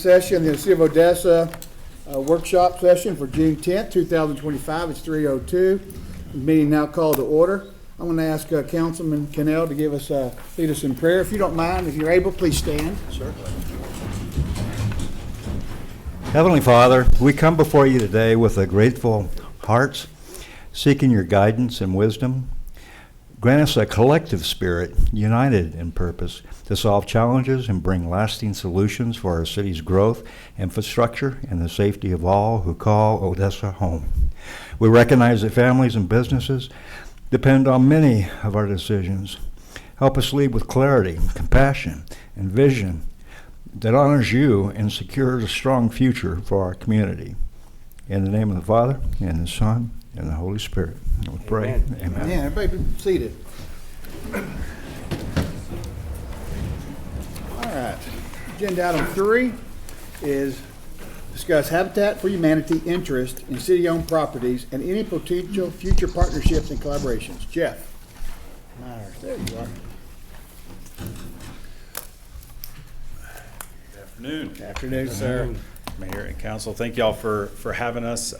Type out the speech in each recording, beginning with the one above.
session, the City of Odessa workshop session for June 10th, 2025. It's 3:02. The meeting now called to order. I'm going to ask Councilman Cannell to lead us in prayer. If you don't mind, if you're able, please stand. Certainly. Heavenly Father, we come before you today with a grateful hearts, seeking your guidance and wisdom. Grant us a collective spirit, united in purpose, to solve challenges and bring lasting solutions for our city's growth, infrastructure, and the safety of all who call Odessa home. We recognize that families and businesses depend on many of our decisions. Help us lead with clarity, compassion, and vision that honors you and secures a strong future for our community. In the name of the Father, and the Son, and the Holy Spirit. We pray. Amen. Yeah, everybody be seated. All right. Agenda item 3 is discuss Habitat for Humanity interest in city-owned properties and any potential future partnerships and collaborations. Jeff Myers, there you are. Good afternoon. Good afternoon, sir. Mayor and council, thank y'all for having us.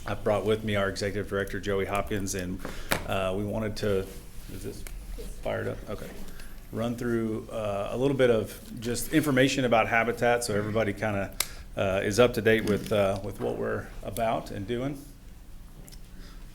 I've brought with me our executive director, Joey Hopkins, and we wanted to, is this fired up? Okay. Run through a little bit of just information about Habitat so everybody kind of is up to date with what we're about and doing.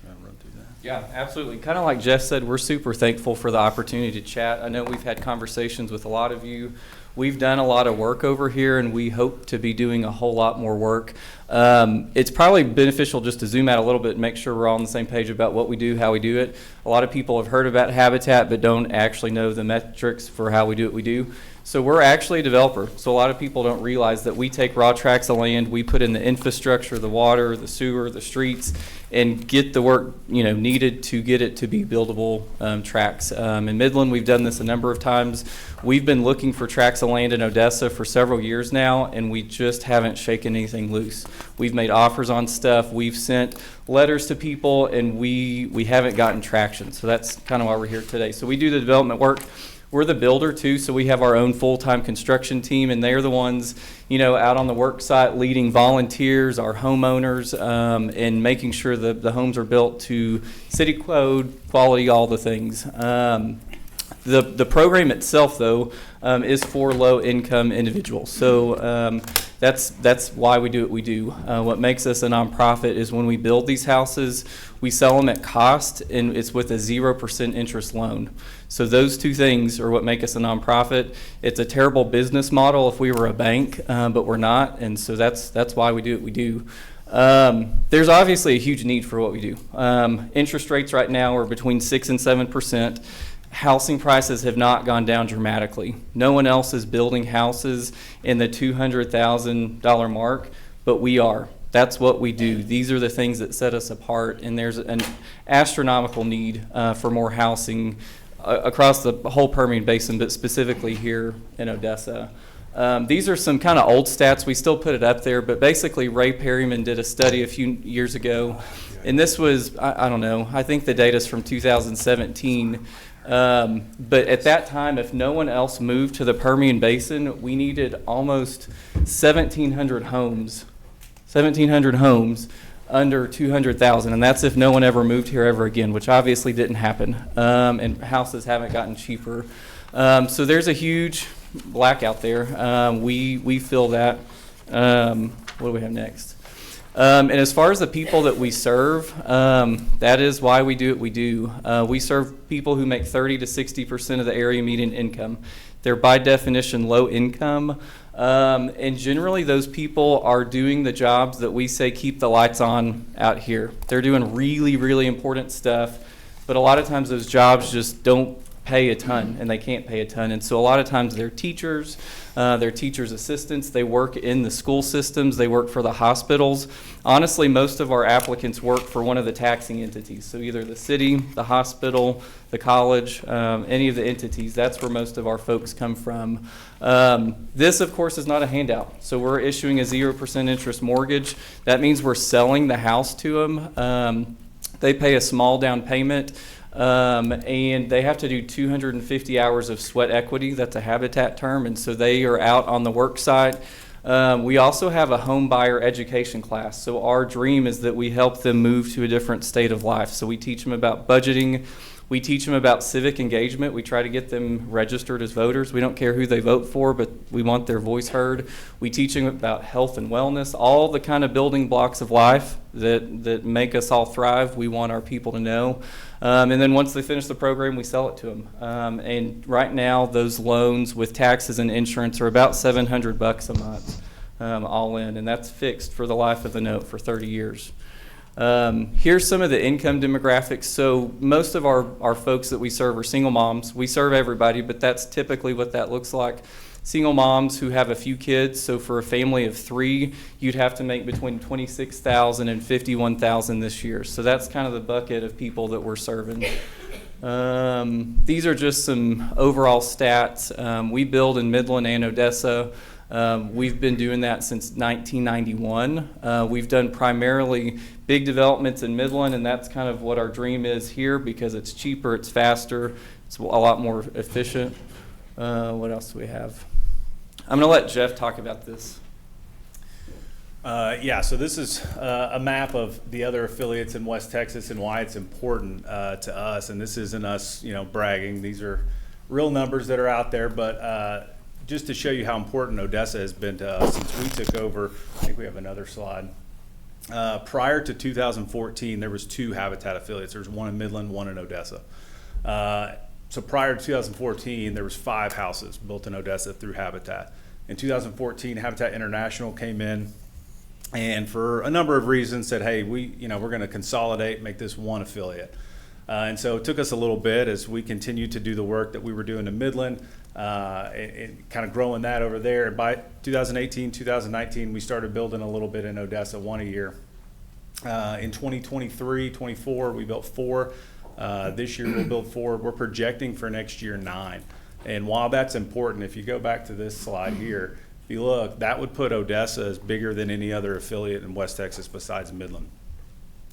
Run through that. Yeah, absolutely. Kind of like Jeff said, we're super thankful for the opportunity to chat. I know we've had conversations with a lot of you. We've done a lot of work over here, and we hope to be doing a whole lot more work. It's probably beneficial just to zoom out a little bit and make sure we're all on the same page about what we do, how we do it. A lot of people have heard about Habitat but don't actually know the metrics for how we do what we do. So we're actually a developer. So a lot of people don't realize that we take raw tracts of land, we put in the infrastructure, the water, the sewer, the streets, and get the work needed to get it to be buildable tracts. In Midland, we've done this a number of times. We've been looking for tracts of land in Odessa for several years now, and we just haven't shaken anything loose. We've made offers on stuff. We've sent letters to people, and we haven't gotten traction. So that's kind of why we're here today. So we do the development work. We're the builder too, so we have our own full-time construction team, and they're the ones, out on the work site leading volunteers, our homeowners, and making sure that the homes are built to city code, quality, all the things. The program itself, though, is for low-income individuals. So that's why we do what we do. What makes us a nonprofit is when we build these houses, we sell them at cost, and it's with a 0% interest loan. So those two things are what make us a nonprofit. It's a terrible business model if we were a bank, but we're not, and so that's why we do what we do. There's obviously a huge need for what we do. Interest rates right now are between 6 and 7%. Housing prices have not gone down dramatically. No one else is building houses in the $200,000 mark, but we are. That's what we do. These are the things that set us apart, and there's an astronomical need for more housing across the whole Permian Basin, but specifically here in Odessa. These are some kind of old stats. We still put it up there, but basically Ray Perryman did a study a few years ago, and this was, I don't know, I think the data's from 2017. But at that time, if no one else moved to the Permian Basin, we needed almost 1,700 homes under 200,000, and that's if no one ever moved here ever again, which obviously didn't happen, and houses haven't gotten cheaper. So there's a huge blackout there. We feel that. What do we have next? And as far as the people that we serve, that is why we do what we do. We serve people who make 30 to 60% of the area median income. They're by definition low income. And generally those people are doing the jobs that we say keep the lights on out here. They're doing really, really important stuff, but a lot of times those jobs just don't pay a ton, and they can't pay a ton. And so a lot of times they're teachers, they're teachers' assistants, they work in the school systems, they work for the hospitals. Honestly, most of our applicants work for one of the taxing entities, so either the city, the hospital, the college, any of the entities. That's where most of our folks come from. This, of course, is not a handout. So we're issuing a 0% interest mortgage. That means we're selling the house to them. They pay a small down payment. And they have to do 250 hours of sweat equity. That's a Habitat term, and so they are out on the work site We also have a home buyer education class. So our dream is that we help them move to a different state of life. So we teach them about budgeting. We teach them about civic engagement. We try to get them registered as voters. We don't care who they vote for, but we want their voice heard. We teach them about health and wellness, all the kind of building blocks of life that make us all thrive. We want our people to know. And then once they finish the program, we sell it to them. And right now, those loans with taxes and insurance are about $700 a month, all in, and that's fixed for the life of the note for 30 years. Here's some of the income demographics. So most of our folks that we serve are single moms. We serve everybody, but that's typically what that looks like. Single moms who have a few kids. So for a family of 3, you'd have to make between $26,000 and $51,000 this year. So that's kind of the bucket of people that we're serving. These are just some overall stats. We build in Midland and Odessa. We've been doing that since 1991. We've done primarily big developments in Midland, and that's kind of what our dream is here because it's cheaper, it's faster, it's a lot more efficient. What else do we have? I'm going to let Jeff talk about this. Yeah, so this is a map of the other affiliates in West Texas and why it's important to us. And this isn't us, bragging. These are real numbers that are out there, but just to show you how important Odessa has been to us since we took over. I think we have another slide. Prior to 2014, there was 2 Habitat affiliates. There was one in Midland, one in Odessa. So prior to 2014, there was 5 houses built in Odessa through Habitat. In 2014, Habitat International came in and for a number of reasons said, hey, we're going to consolidate, make this one affiliate. And so it took us a little bit as we continued to do the work that we were doing in Midland, and kind of growing that over there. And by 2018, 2019, we started building a little bit in Odessa, 1 a year. In 2023, 24, we built 4. This year we'll build 4. We're projecting for next year 9. And while that's important, if you go back to this slide here, if you look, that would put Odessa as bigger than any other affiliate in West Texas besides Midland.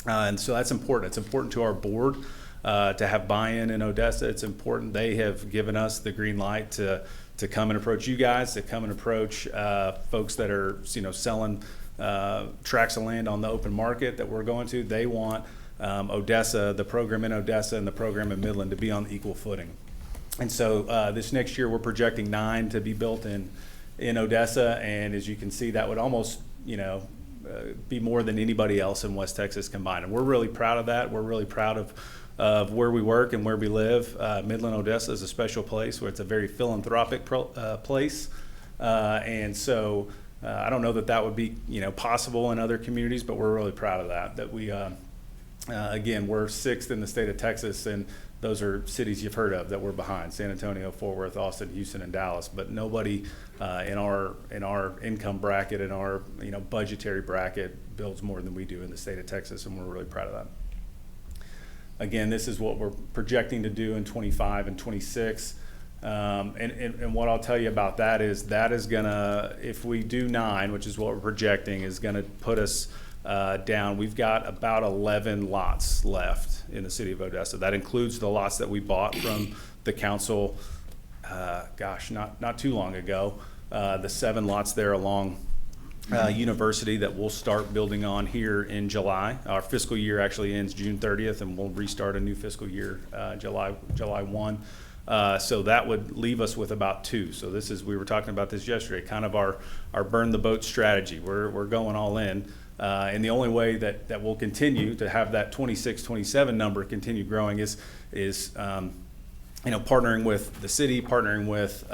And so that's important. It's important to our board to have buy-in in Odessa. It's important. They have given us the green light to come and approach you guys, to come and approach folks that are selling tracts of land on the open market that we're going to. They want Odessa, the program in Odessa and the program in Midland to be on equal footing. And so this next year we're projecting 9 to be built in Odessa, and as you can see, that would almost be more than anybody else in West Texas combined. And we're really proud of that. We're really proud of where we work and where we live. Midland, Odessa is a special place where it's a very philanthropic place. And so I don't know that would be possible in other communities, but we're really proud of that we again, we're 6th in the state of Texas, and those are cities you've heard of that we're behind: San Antonio, Fort Worth, Austin, Houston, and Dallas. But nobody in our income bracket, in our budgetary bracket, builds more than we do in the state of Texas, and we're really proud of that. Again, this is what we're projecting to do in 25 and 26. And what I'll tell you about that is gonna, if we do 9, which is what we're projecting, is gonna put us down. We've got about 11 lots left in the city of Odessa. That includes the lots that we bought from the council, not too long ago. The 7 lots there along University that we'll start building on here in July. Our fiscal year actually ends June 30th, and we'll restart a new fiscal year July 1. So that would leave us with about 2. So we were talking about this yesterday, kind of our burn the boat strategy. We're going all in. And the only way that we'll continue to have that 26, 27 number continue growing is partnering with the city, partnering with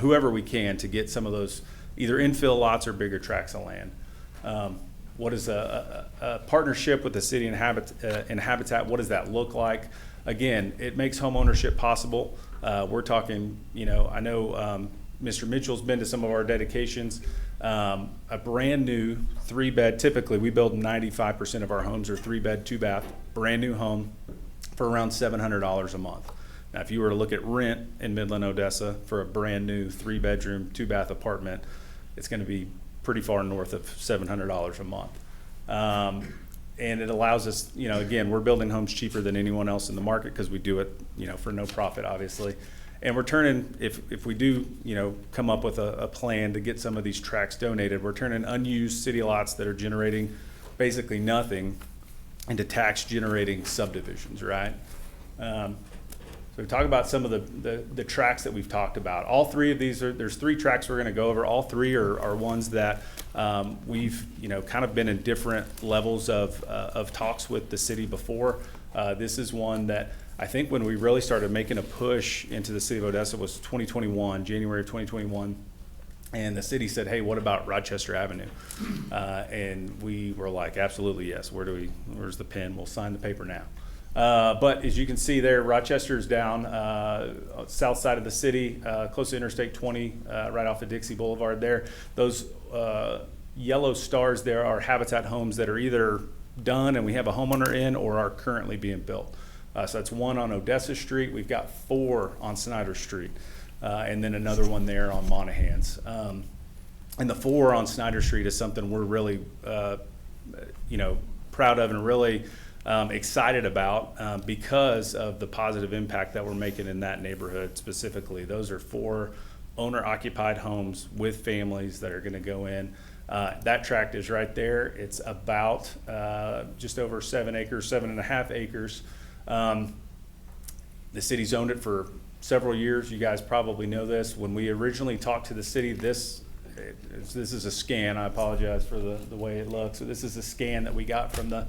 whoever we can to get some of those either infill lots or bigger tracts of land. What is a partnership with the city and Habitat? What does that look like? Again, it makes home ownership possible. We're talking, I know Mr. Mitchell's been to some of our dedications. A brand new 3-bed, typically we build 95% of our homes are 3-bed, 2-bath, brand new home for around $700 a month. Now, if you were to look at rent in Midland, Odessa for a brand new 3-bedroom, 2-bath apartment, it's going to be pretty far north of $700 a month. And it allows us, again, we're building homes cheaper than anyone else in the market because we do it, for no profit, obviously. And we're turning, if we do, come up with a plan to get some of these tracts donated, we're turning unused city lots that are generating basically nothing into tax generating subdivisions, right? So we talk about some of the tracks that we've talked about. All three of these there's three tracks we're gonna go over. All three are ones that we've, kind of been in different levels of talks with the city before. This is one that I think when we really started making a push into the city of Odessa was 2021, January of 2021. And the city said, hey, what about Rochester Avenue? And we were like, absolutely, yes. Where's the pen? We'll sign the paper now. But as you can see there, Rochester's down south side of the city, close to Interstate 20, right off of Dixie Boulevard there. Those yellow stars there are Habitat homes that are either done and we have a homeowner in or are currently being built. So that's one on Odessa Street. We've got 4 on Snyder Street, and then another one there on Monahans. And the 4 on Snyder Street is something we're really, proud of and really excited about because of the positive impact that we're making in that neighborhood specifically. Those are 4 owner-occupied homes with families that are going to go in. That tract is right there. It's about just over 7.5 acres. The city's owned it for several years. You guys probably know this. When we originally talked to the city, this is a scan. I apologize for the way it looks. So this is a scan that we got from the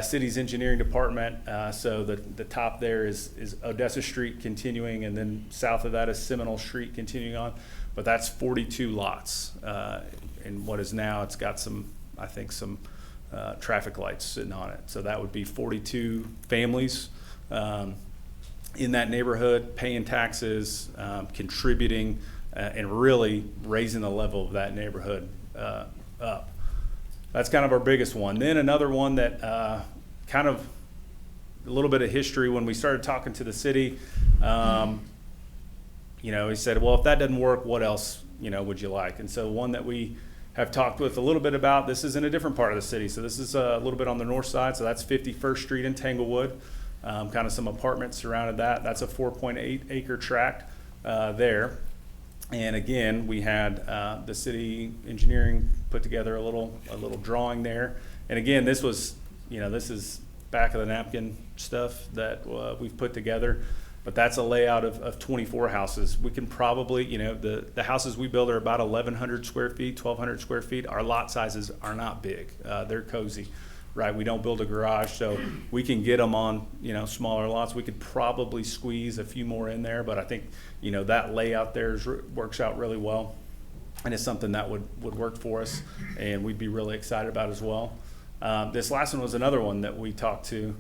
city's engineering department. So the top there is Odessa Street continuing, and then south of that is Seminole Street continuing on. But that's 42 lots. And what is now, it's got some traffic lights sitting on it. So that would be 42 families in that neighborhood, paying taxes, contributing, and really raising the level of that neighborhood up. That's kind of our biggest one. Then another one that kind of a little bit of history. When we started talking to the city, he said, well, if that doesn't work, what else, would you like? And so one that we have talked with a little bit about, this is in a different part of the city. So this is a little bit on the north side. So that's 51st Street in Tanglewood. Kind of some apartments surrounded that. That's a 4.8 acre tract there. And again, we had the city engineering put together a little drawing there. And again, this was, this is back of the napkin stuff that we've put together. But that's a layout of 24 houses. We can probably, the houses we build are about 1,100 square feet, 1,200 square feet. Our lot sizes are not big. They're cozy, right? We don't build a garage, so we can get them on, smaller lots. We could probably squeeze a few more in there, but I think, that layout there works out really well. And it's something that would work for us, and we'd be really excited about as well. This last one was another one that we talked to.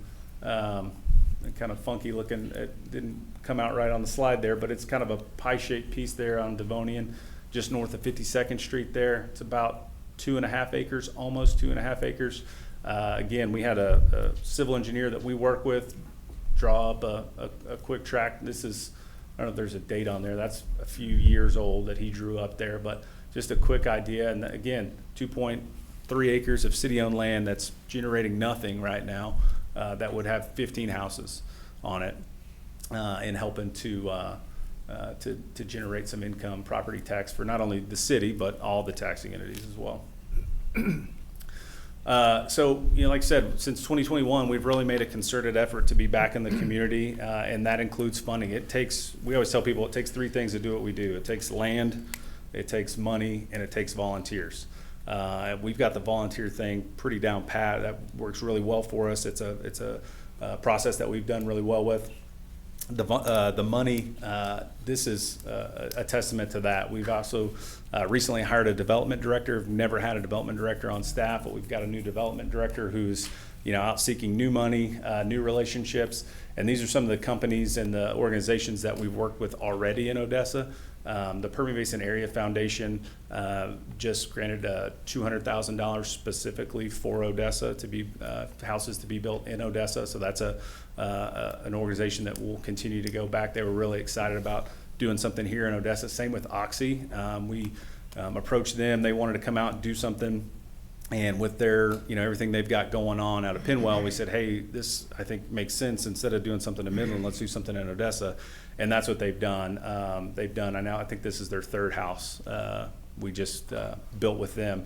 Kind of funky looking. It didn't come out right on the slide there, but it's kind of a pie-shaped piece there on Devonian, just north of 52nd Street there. It's about 2.5 acres, almost 2.5 acres. Again, we had a civil engineer that we work with draw up a quick tract. This is, I don't know if there's a date on there. That's a few years old that he drew up there, but just a quick idea. And again, 2.3 acres of city-owned land that's generating nothing right now. That would have 15 houses on it, and helping to generate some income, property tax for not only the city but all the taxing entities as well. So, like I said, since 2021, we've really made a concerted effort to be back in the community, and that includes funding. We always tell people it takes 3 things to do what we do. It takes land, it takes money, and it takes volunteers. We've got the volunteer thing pretty down pat. That works really well for us. It's a process that we've done really well with. The money, this is a testament to that. We've also recently hired a development director. We've never had a development director on staff, but we've got a new development director who's out seeking new money, new relationships. And these are some of the companies and the organizations that we've worked with already in Odessa. The Permian Basin Area Foundation just granted $200,000 specifically for Odessa to be houses to be built in Odessa. So that's an organization that will continue to go back. They were really excited about doing something here in Odessa. Same with Oxy. We approached them. They wanted to come out and do something And with their, everything they've got going on out of Pinwell, we said, hey, this I think makes sense. Instead of doing something in Midland, let's do something in Odessa. And that's what they've done. I think this is their third house we just built with them.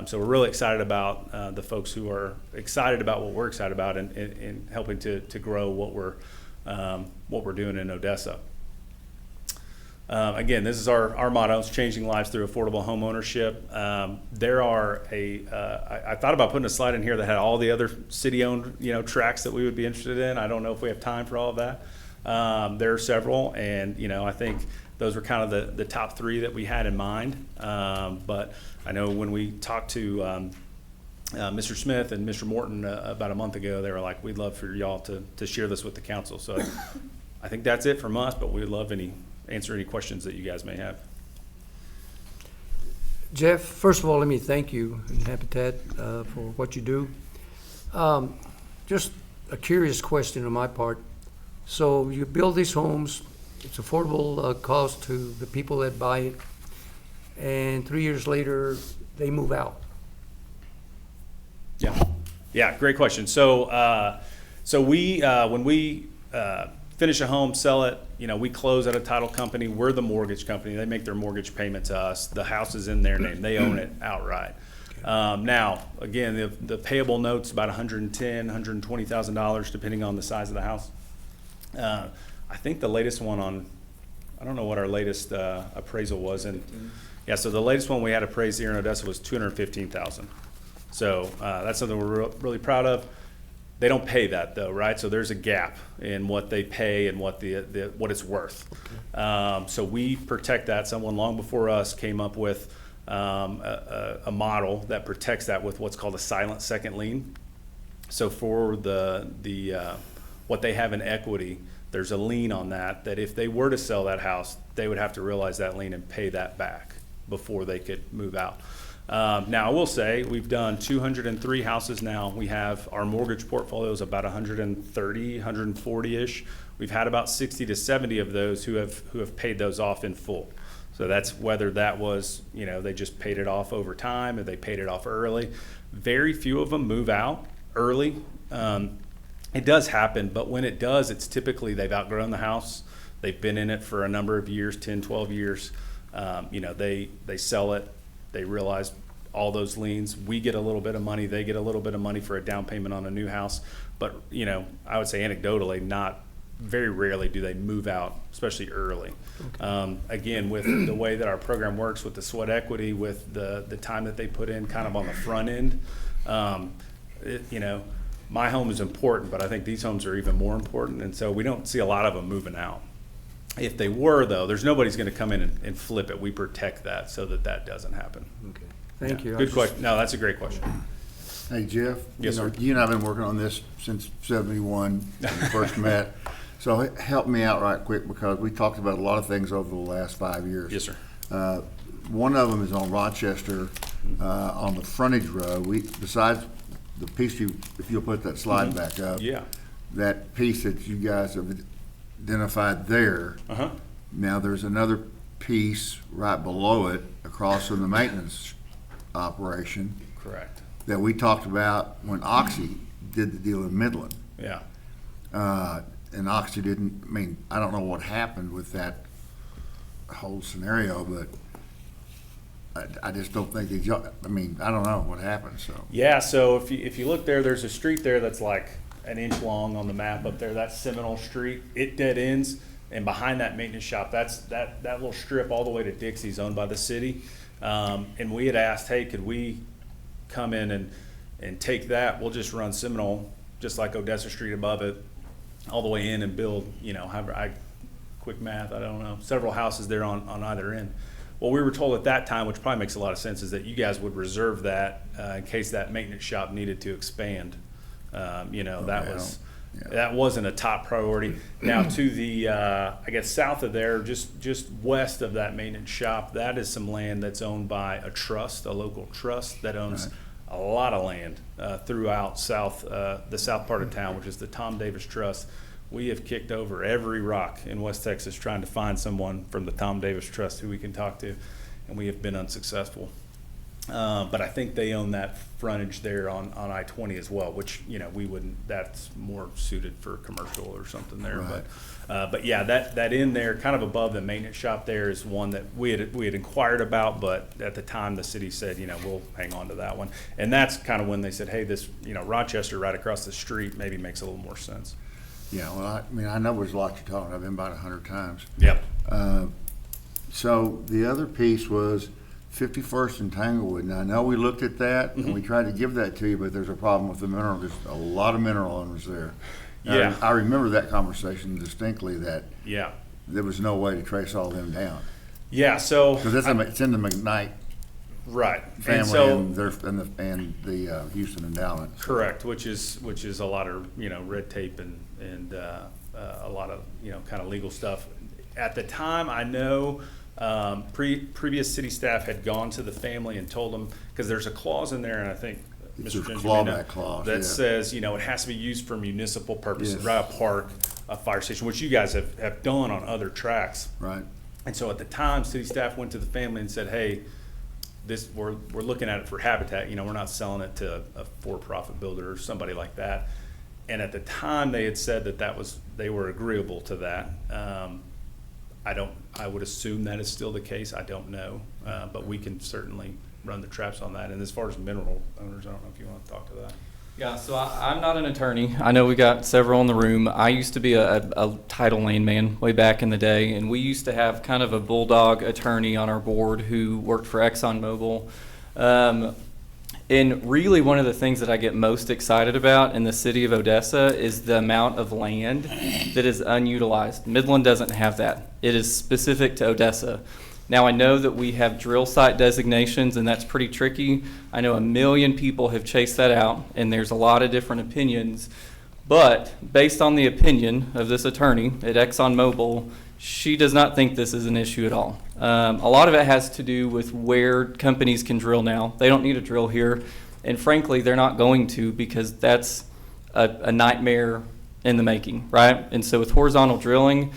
So we're really excited about the folks who are excited about what we're excited about and helping to grow what we're doing in Odessa. Again, this is our motto: it's changing lives through affordable home ownership. There are I thought about putting a slide in here that had all the other city-owned, tracks that we would be interested in. I don't know if we have time for all of that. There are several, and I think those were kind of the top three that we had in mind. But I know when we talked to Mr. Smith and Mr. Morton about a month ago, they were like, "We'd love for y'all to share this with the council." So I think that's it from us, but we'd love answer any questions that you guys may have. Jeff, first of all, let me thank you and Habitat for what you do. Just a curious question on my part. So you build these homes, it's affordable cost to the people that buy it, and 3 years later, they move out. Yeah, great question. So we when we finish a home, sell it, we close at a title company. We're the mortgage company. They make their mortgage payment to us. The house is in their name. They own it outright. Now, again, the payable note's about $110,000, $120,000, depending on the size of the house. I think the latest one I don't know what our latest appraisal was. So the latest one we had appraised here in Odessa was $215,000. So that's something we're really proud of. They don't pay that though, right? So there's a gap in what they pay and what what it's worth. So we protect that. Someone long before us came up with a model that protects that with what's called a silent second lien. So for what they have in equity, there's a lien on that if they were to sell that house, they would have to realize that lien and pay that back before they could move out. Now, I will say we've done 203 houses now. We have our mortgage portfolio is about 130, 140-ish. We've had about 60 to 70 of those who have paid those off in full. So that's whether that was, they just paid it off over time or they paid it off early. Very few of them move out early. It does happen, but when it does, it's typically they've outgrown the house. They've been in it for a number of years, 10, 12 years. They sell it. They realize all those liens. We get a little bit of money. They get a little bit of money for a down payment on a new house. But, I would say anecdotally, very rarely do they move out, especially early. Okay. Again, with the way that our program works with the sweat equity, with the time that they put in kind of on the front end, my home is important, but I think these homes are even more important. And so we don't see a lot of them moving out. If they were, though, there's nobody's going to come in and flip it. We protect that so that doesn't happen. Okay. Thank you. Good question. No, that's a great question. Hey, Jeff. Yes, sir. You and I have been working on this since '71 when we first met. So help me out right quick because we talked about a lot of things over the last 5 years. Yes, sir. One of them is on Rochester on the frontage road. Besides the piece if you'll put that slide back up. Yeah. That piece that you guys have identified there. Uh-huh. Now there's another piece right below it across from the maintenance operation Correct. that we talked about when Oxy did the deal in Midland. Yeah. And Oxy didn't, I don't know what happened with that whole scenario, but I just don't think I don't know what happened, so. Yeah, so if you look there's a street there that's like an inch long on the map up there. That's Seminole Street. It dead ends, and behind that maintenance shop, that's that little strip all the way to Dixie's owned by the city. And we had asked, hey, could we come in and take that? We'll just run Seminole, just like Odessa Street above it, all the way in and build, quick math, I don't know, several houses there on either end. Well, we were told at that time, which probably makes a lot of sense, is that you guys would reserve that in case that maintenance shop needed to expand. That wasn't a top priority. Now to the, I guess south of there, just west of that maintenance shop, that is some land that's owned by a trust, a local trust that owns a lot of land throughout the south part of town, which is the Tom Davis Trust. We have kicked over every rock in West Texas trying to find someone from the Tom Davis Trust who we can talk to, and we have been unsuccessful. But I think they own that frontage there on I-20 as well, which, you know, we wouldn't, that's more suited for commercial or something there. Right. But yeah, that in there, kind of above the maintenance shop there is one that we had inquired about, but at the time the city said, you know, we'll hang on to that one. And that's kind of when they said, hey, this, you know, Rochester right across the street maybe makes a little more sense. Yeah, well, I mean, I know there's a lot you're talking. I've been about 100 times. Yep. So the other piece was 51st and Tanglewood. Now, I know we looked at that and we tried to give that to you, but there's a problem with the mineral. There's a lot of mineral owners there. Yeah. I remember that conversation distinctly, that Yeah. there was no way to trace all them down. Yeah, so. Because it's in the McKnight Right. family And so. and the Houston Endowment. Correct, which is a lot of, you know, red tape and a lot of, you know, kind of legal stuff. At the time, I know previous city staff had gone to the family and told them, because there's a clause in there, and I think It's Mr. a Ginger may know, clawback clause, that yeah. says, you know, it has to be used for municipal purposes, Yes. right? A park, a fire station, which you guys have done on other tracks. Right. And so at the time, city staff went to the family and said, hey, we're looking at it for habitat, you know, we're not selling it to a for-profit builder or somebody like that. And at the time, they had said they were agreeable to that. I would assume that is still the case, I don't know, but we can certainly run the traps on that. And as far as mineral owners, I don't know if you want to talk to that. Yeah, so I'm not an attorney. I know we got several in the room. I used to be a title lane man way back in the day, and we used to have kind of a bulldog attorney on our board who worked for ExxonMobil. And really one of the things that I get most excited about in the city of Odessa is the amount of land that is unutilized. Midland doesn't have that. It is specific to Odessa. Now, I know that we have drill site designations, and that's pretty tricky. I know 1 million people have chased that out, and there's a lot of different opinions. But based on the opinion of this attorney at ExxonMobil, she does not think this is an issue at all. A lot of it has to do with where companies can drill now. They don't need to drill here, and frankly, they're not going to, because that's a nightmare in the making, right? And so with horizontal drilling,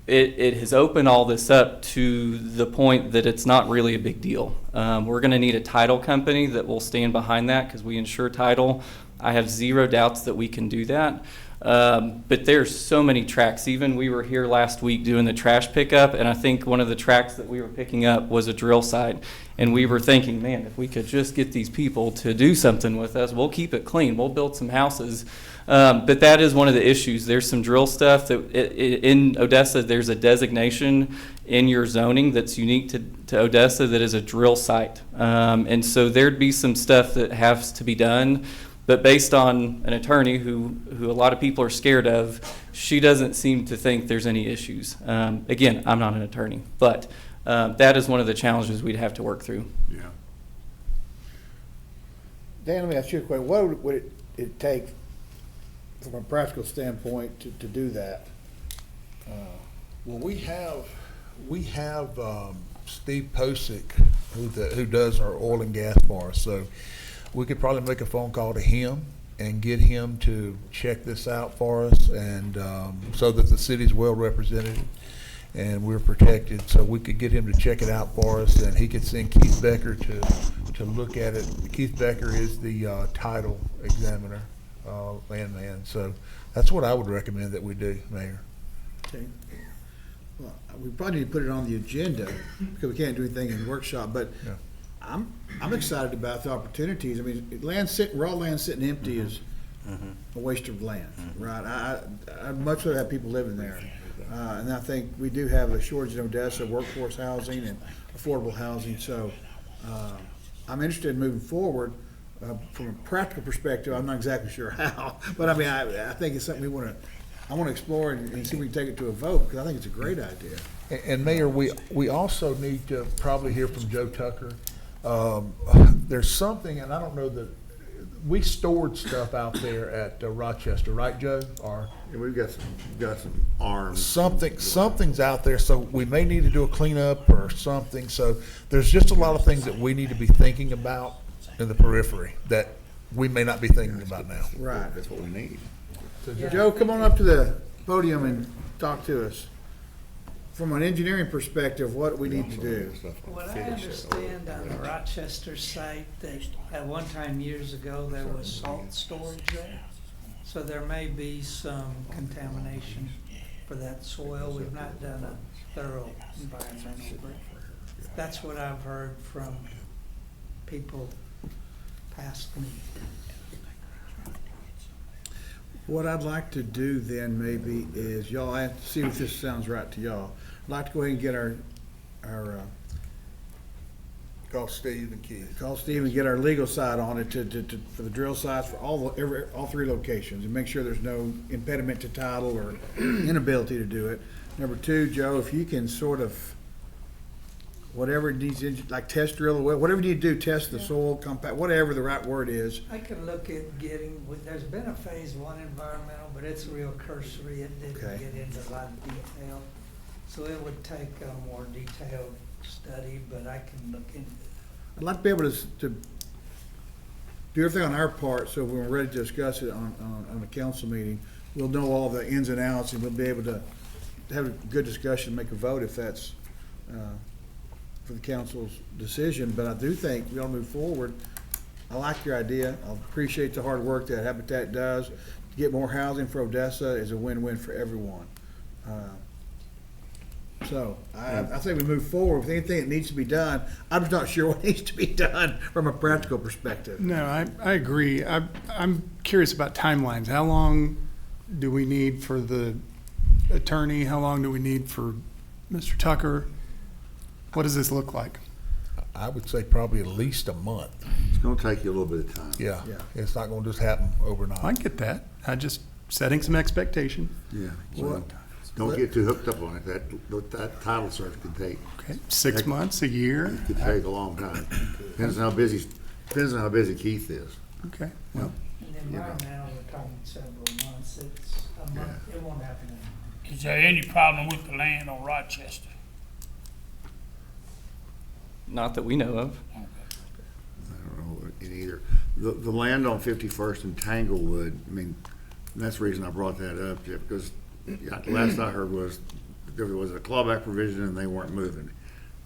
it has opened all this up to the point that it's not really a big deal. We're going to need a title company that will stand behind that, because we insure title. I have zero doubts that we can do that. But there's so many tracks. Even we were here last week doing the trash pickup, and I think one of the tracks that we were picking up was a drill site. And we were thinking, man, if we could just get these people to do something with us, we'll keep it clean. We'll build some houses. But that is one of the issues. There's some drill stuff that in Odessa, there's a designation in your zoning that's unique to Odessa that is a drill site. And so there'd be some stuff that has to be done. But based on an attorney who a lot of people are scared of, she doesn't seem to think there's any issues. Again, I'm not an attorney, but that is one of the challenges we'd have to work through. Yeah. Dan, let me ask you a question. What would it take from a practical standpoint to do that? Well, we have Steve Posick who does our oil and gas bars. So we could probably make a phone call to him and get him to check this out for us, and so that the city's well represented and we're protected. So we could get him to check it out for us, and he could send Keith Becker to look at it. Keith Becker is the title examiner, landman. So that's what I would recommend that we do, Mayor. Okay. Well, we probably need to put it on the agenda because we can't do anything in the workshop, but Yeah. I'm excited about the opportunities. I mean, raw land sitting empty is a waste of land, right? I'd much rather have people living there. And I think we do have a shortage in Odessa, workforce housing and affordable housing. So I'm interested in moving forward. From a practical perspective, I'm not exactly sure how, but I mean, I think it's something I want to explore and see if we can take it to a vote, because I think it's a great idea. And Mayor, we also need to probably hear from Joe Tucker. There's something, and I don't know that, we stored stuff out there at Rochester, right, Joe? Or Yeah, we've got some arms. something's out there, so we may need to do a cleanup or something. So there's just a lot of things that we need to be thinking about in the periphery that we may not be thinking about now. Right. That's what we need. Joe, come on up to the podium and talk to us. from an engineering perspective, what we need to do. What I understand on the Rochester site, that at one time years ago, there was salt storage there. So there may be some contamination for that soil. We've not done a thorough environmental, but that's what I've heard from people past me. What I'd like to do then maybe is, y'all, I have to see if this sounds right to y'all. I'd like to go ahead and get our Call Steve and Keith. call Steve and get our legal side on it for the drill sites for all three locations, and make sure there's no impediment to title or inability to do it. Number two, Joe, if you can sort of, whatever it needs, like test drill, or whatever you need to do, test the soil, compact, whatever the right word is. I can look at getting, there's been a phase one environmental, but it's real cursory. It didn't Okay. get into a lot of detail. So it would take a more detailed study, but I can look into it. I'd like to be able to do everything on our part, so when we're ready to discuss it on a council meeting, we'll know all the ins and outs, and we'll be able to have a good discussion, make a vote if that's for the council's decision. But I do think we ought to move forward. I like your idea. I appreciate the hard work that Habitat does. To get more housing for Odessa is a win-win for everyone. So I think we move forward with anything that needs to be done. I'm just not sure what needs to be done from a practical perspective. No, I agree. I'm curious about timelines. How long do we need for the attorney? How long do we need for Mr. Tucker? What does this look like? I would say probably at least a month. It's gonna take you a little bit of time. Yeah, Yeah. it's not gonna just happen overnight. I get that. I just setting some expectation. Yeah. Well, Don't get too hooked up on it. That title search can take, Okay, 6 months, a year. could take a long time. Depends on how busy Keith is. Okay, well, And the environmental, we're talking several months. It's a month, it won't happen in Is there any problem with the land on Rochester? Not that we know of. I don't know it either. The land on 51st and Tanglewood, I mean, that's the reason I brought that up, Jeff, because the last I heard was there was a clawback provision and they weren't moving,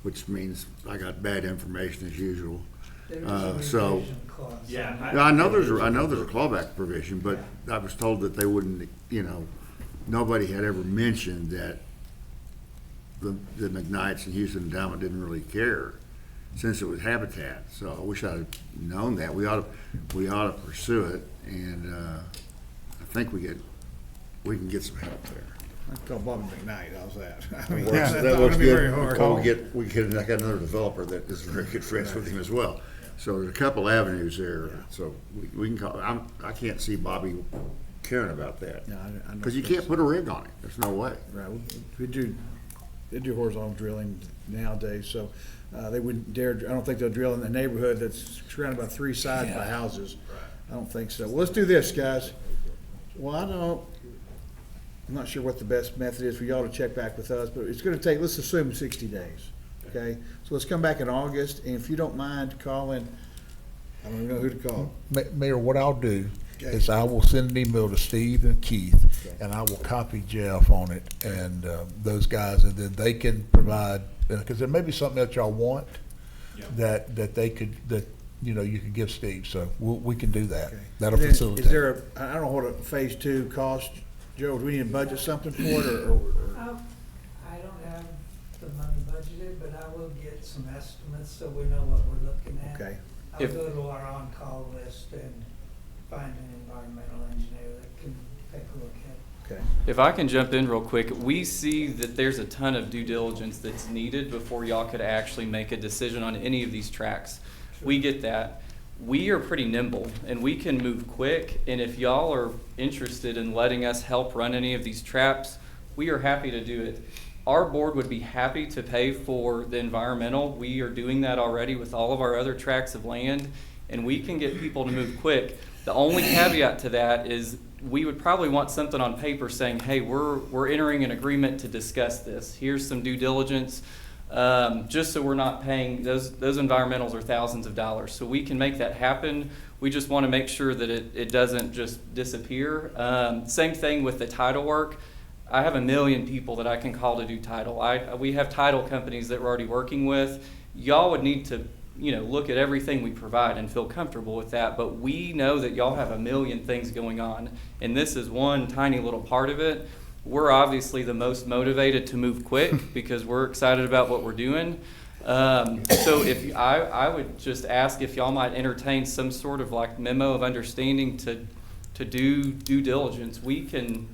which means I got bad information as usual. there. There's a So- revision clause. Yeah, Yeah, I know there's a clawback provision, but I was told that they wouldn't, nobody had ever mentioned that the McKnights and Houston Endowment didn't really care since it was Habitat. So I wish I'd known that. We ought to pursue it, and I think we can get some help there. I call Bobby McKnight. How's that? I mean, Works- that's that not looks gonna be very good. hard. We get I got another developer that is very good friends with him as well. So there's a couple avenues there. So we can call. I can't see Bobby caring about that Yeah, I know. because you can't put a rig on it. There's no way. Right, they do horizontal drilling nowadays, so they wouldn't dare, I don't think they'll drill in the neighborhood that's surrounded by three sides by houses. I don't think so. Well, let's do this, guys. Well, I'm not sure what the best method is for y'all to check back with us, but it's gonna take, let's assume 60 days, okay? So let's come back in August, and if you don't mind calling, I don't even know who to call. Mayor, what I'll do Okay. is I will send an email to Steve and Keith, and I will copy Jeff on it and those guys, and then they can provide, because there may be something that y'all want that they could, you can give Steve, so we can do that. Okay. That'll Then, facilitate. is there I don't know what a phase two cost, Joe, do we need to budget something for it, or? I don't have the money budgeted, but I will get some estimates so we know what we're looking at. Okay. I'll If- go to our on-call list and find an environmental engineer that can take a look at it. Okay. If I can jump in real quick, we see that there's a ton of due diligence that's needed before y'all could actually make a decision on any of these tracks. We get that. We are pretty nimble and we can move quick. And if y'all are interested in letting us help run any of these traps, we are happy to do it. Our board would be happy to pay for the environmental. We are doing that already with all of our other tracts of land, and we can get people to move quick. The only caveat to that is we would probably want something on paper saying, hey, we're entering an agreement to discuss this. Here's some due diligence, just so we're not paying, those environmentals are thousands of dollars. So we can make that happen. We just want to make sure that it doesn't just disappear. Same thing with the title work. I have a million people that I can call to do title. We have title companies that we're already working with. Y'all would need to, look at everything we provide and feel comfortable with that. But we know that y'all have a million things going on, and this is one tiny little part of it. We're obviously the most motivated to move quick because we're excited about what we're doing. So if I would just ask if y'all might entertain some sort of like memo of understanding to do due diligence. We can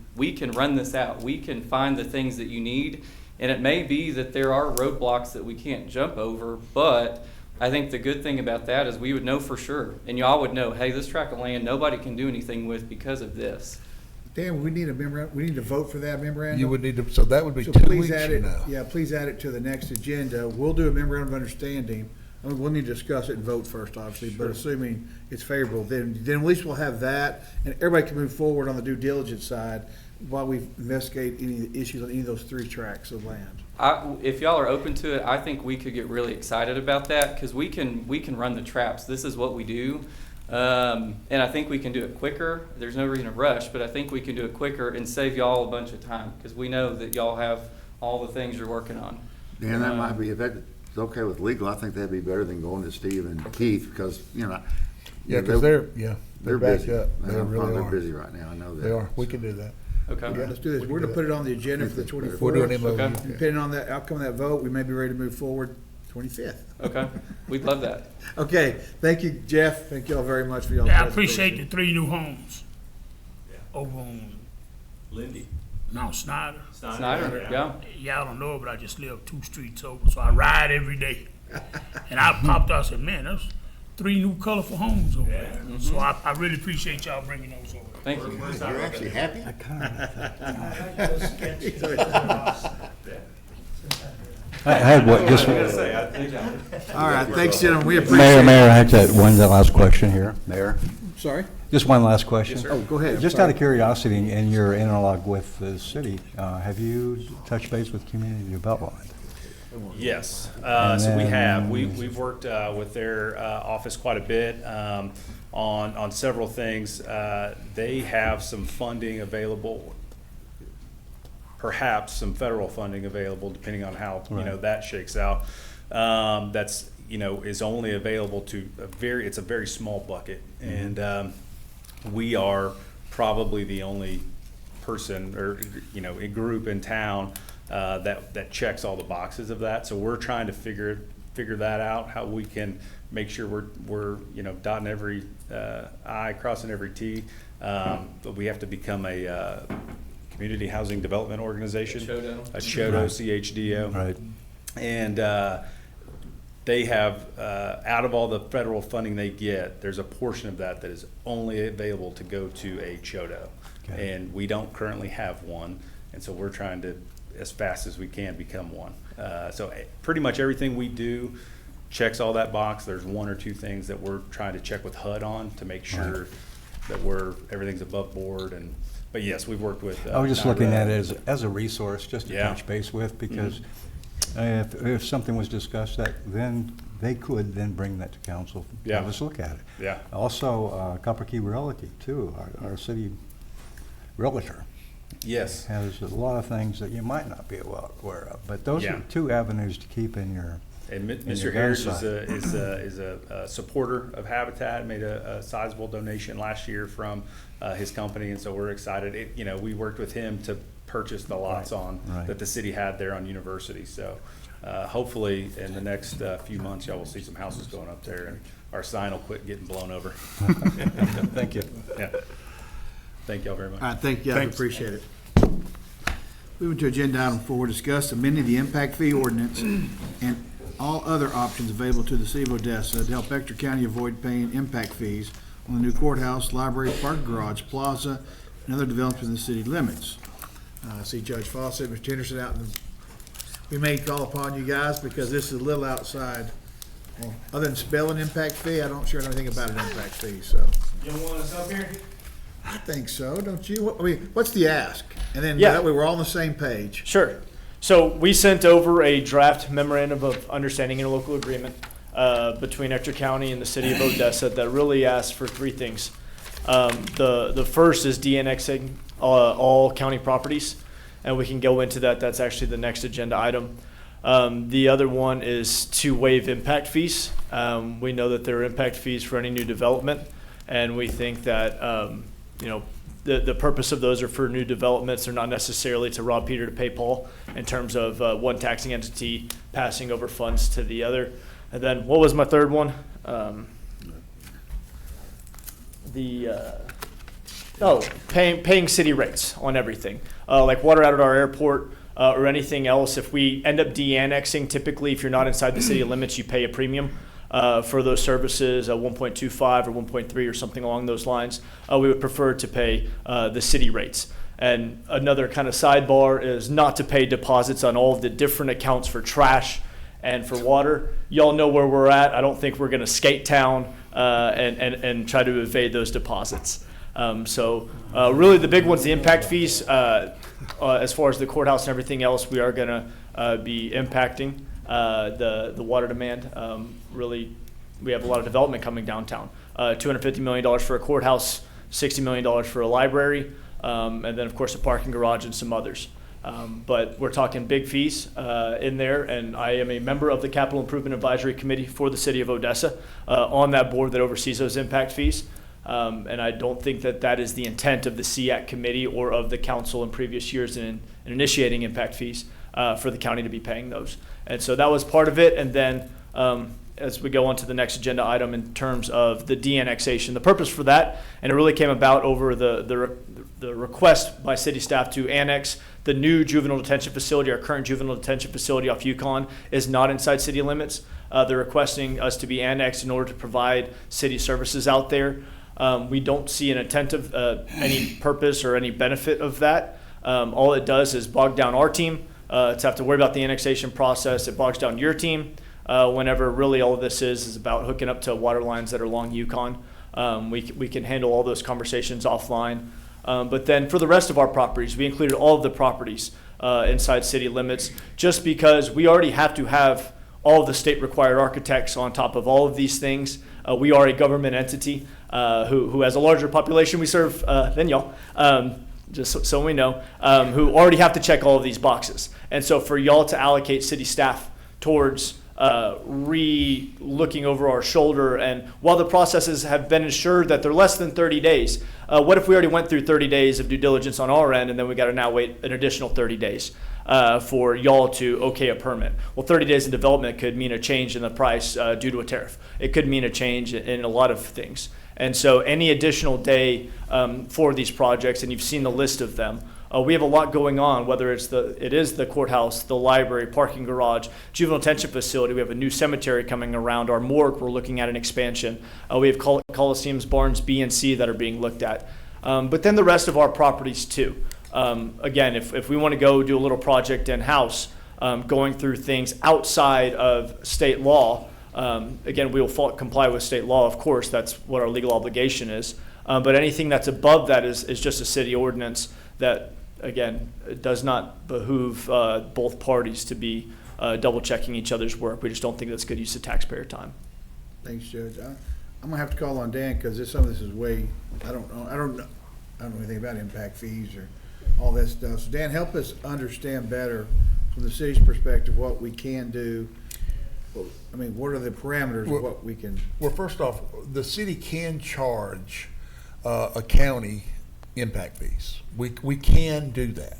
run this out. We can find the things that you need, and it may be that there are roadblocks that we can't jump over, but I think the good thing about that is we would know for sure, and y'all would know, hey, this tract of land nobody can do anything with because of this. Dan, we need a memorandum, we need to vote for that memorandum. You would need to, so that would be So 2 please weeks add from it, now. yeah, please add it to the next agenda. We'll do a memorandum of understanding. I mean, we'll need to discuss it and vote first, obviously, but assuming it's favorable, then at least we'll have that, and everybody can move forward on the due diligence side while we investigate any issues on any of those 3 tracts of land. If y'all are open to it, I think we could get really excited about that because we can run the traps. This is what we do. And I think we can do it quicker. There's no reason to rush, but I think we can do it quicker and save y'all a bunch of time because we know that y'all have all the things you're working on. Dan, that might be, if that's okay with legal, I think that'd be better than going to Steve and Keith, because, Yeah, because they're backed busy. up. They They're really are. busy right now, I know that. They are. We can do that. Okay. Yeah, let's do this. We're gonna put it on the agenda for the 24th. We're doing MOU. Okay. Depending on the outcome of that vote, we may be ready to move forward 25th. Okay. We'd love that. Okay, thank you, Jeff. Thank y'all very much for y'all's Yeah, I presentation. appreciate the 3 new homes over on Lindy. Mount Snyder. Snyder, yeah. Y'all don't know, but I just live 2 streets over, so I ride every day. And I popped out and said, man, there's 3 new colorful homes over there. So I really appreciate y'all bringing those over. Thank you. You're actually happy? I had what, just, All right, thanks, gentlemen. We appreciate it. Mayor, I had one last question here, Mayor. Sorry? Just one last question. Oh, go ahead. I'm Just sorry. out of curiosity, in your analog with the city, have you touched base with community development? Yes, And so we then- have. We've worked with their office quite a bit on several things. They have some funding available, perhaps some federal funding available, depending on how Right. that shakes out. That's is only available to it's a very small bucket, and we are probably the only person or a group in town that checks all the boxes of that. So we're trying to figure that out, how we can make sure we're dotting every I, crossing every T. But we have to become a community housing development organization, a CHODO, CHDO, Right. and they have out of all the federal funding they get, there's a portion of that is only available to go to a CHODO, Okay. and we don't currently have one, and so we're trying to, as fast as we can, become one. So pretty much everything we do checks all that box. There's 1 or 2 things that we're trying to check with HUD on to make sure that everything's above board. But yes, we've worked with. I was just looking at NIRA. it as a resource, just to Yeah. touch base with, because if something was discussed, then they could then bring that to council. Yeah. Let us look at it. Yeah. Also, Copper Key Realty, too, our city realtor, Yes. has a lot of things that you might not be aware of. But those Yeah. are 2 avenues to keep in your, And And Mr. your Harris gunsight. is a supporter of Habitat, made a sizable donation last year from his company, and so we're excited. We worked with him to purchase the lots Right. that the city had there on University. So hopefully in the next few months, y'all will see some houses going up there, and our sign will quit getting blown over. thank you. Yeah. Thank y'all very much. All right, thank you, I appreciate it. Moving to agenda item 4, discuss amending the impact fee ordinance and all other options available to the city of Odessa to help Ector County avoid paying impact fees on the new courthouse, library, park garage, plaza, and other developments in the city limits. I see Judge Fawcett, Mr. Henderson out, and we may call upon you guys because this is a little outside. Well, other than spelling impact fee, I don't sure know anything about an impact fee, so. You don't want us up here? I think so, don't you? I mean, what's the ask? And then Yeah. that way we're all on the same page. Sure. So we sent over a draft memorandum of understanding and a local agreement between Ector County and the city of Odessa that really asks for 3 things. The first is de-annexing all county properties. and we can go into that. That's actually the next agenda item. The other one is to waive impact fees. We know that there are impact fees for any new development, and we think that, the purpose of those are for new developments. They're not necessarily to rob Peter to pay Paul in terms of one taxing entity passing over funds to the other. And then what was my third one? Paying city rates on everything, like water out at our airport, or anything else. If we end up de-annexing, typically if you're not inside the city limits, you pay a premium for those services, 1.25 or 1.3 or something along those lines. We would prefer to pay the city rates. And another kind of sidebar is not to pay deposits on all of the different accounts for trash and for water. Y'all know where we're at. I don't think we're going to skate town and try to evade those deposits. So really the big one's the impact fees. As far as the courthouse and everything else, we are going to be impacting the water demand. Really, we have a lot of development coming downtown. $250 million for a courthouse, $60 million for a library, and then of course a parking garage and some others. But we're talking big fees in there, and I am a member of the Capital Improvement Advisory Committee for the City of Odessa, on that board that oversees those impact fees. And I don't think that that is the intent of the CIAC committee or of the council in previous years in initiating impact fees for the county to be paying those. And so that was part of it. And then as we go on to the next agenda item in terms of the de-annexation, the purpose for that, and it really came about over the request by city staff to annex the new juvenile detention facility. Our current juvenile detention facility off Yukon is not inside city limits. They're requesting us to be annexed in order to provide city services out there. We don't see an intent of any purpose or any benefit of that. All it does is bog down our team to have to worry about the annexation process. It bogs down your team whenever really all of this is about hooking up to water lines that are along Yukon. We can handle all those conversations offline. But then for the rest of our properties, we included all of the properties inside city limits just because we already have to have all of the state required architects on top of all of these things. We are a government entity who has a larger population we serve than y'all, just so we know, who already have to check all of these boxes. And so for y'all to allocate city staff towards looking over our shoulder, and while the processes have been ensured that they're less than 30 days, what if we already went through 30 days of due diligence on our end and then we got to now wait an additional 30 days for y'all to okay a permit? Well, 30 days in development could mean a change in the price due to a tariff. It could mean a change in a lot of things. And so any additional day for these projects, and you've seen the list of them, we have a lot going on, whether it is the courthouse, the library, parking garage, juvenile detention facility. We have a new cemetery coming around. Our morgue, we're looking at an expansion. We have Coliseums, Barns B and C that are being looked at. But then the rest of our properties too. Again, if we want to go do a little project in-house, going through things outside of state law, again, we will comply with state law, of course. That's what our legal obligation is. But anything that's above that is just a city ordinance that, again, it does not behoove both parties to be double checking each other's work. We just don't think that's good use of taxpayer time. Thanks, Judge. I'm gonna have to call on Dan because some of this is way, I don't know anything about impact fees or all that stuff. So Dan, help us understand better from the city's perspective what we can do. I mean, what are the parameters of what we can? Well, first off, the city can charge a county impact fees. We can do that.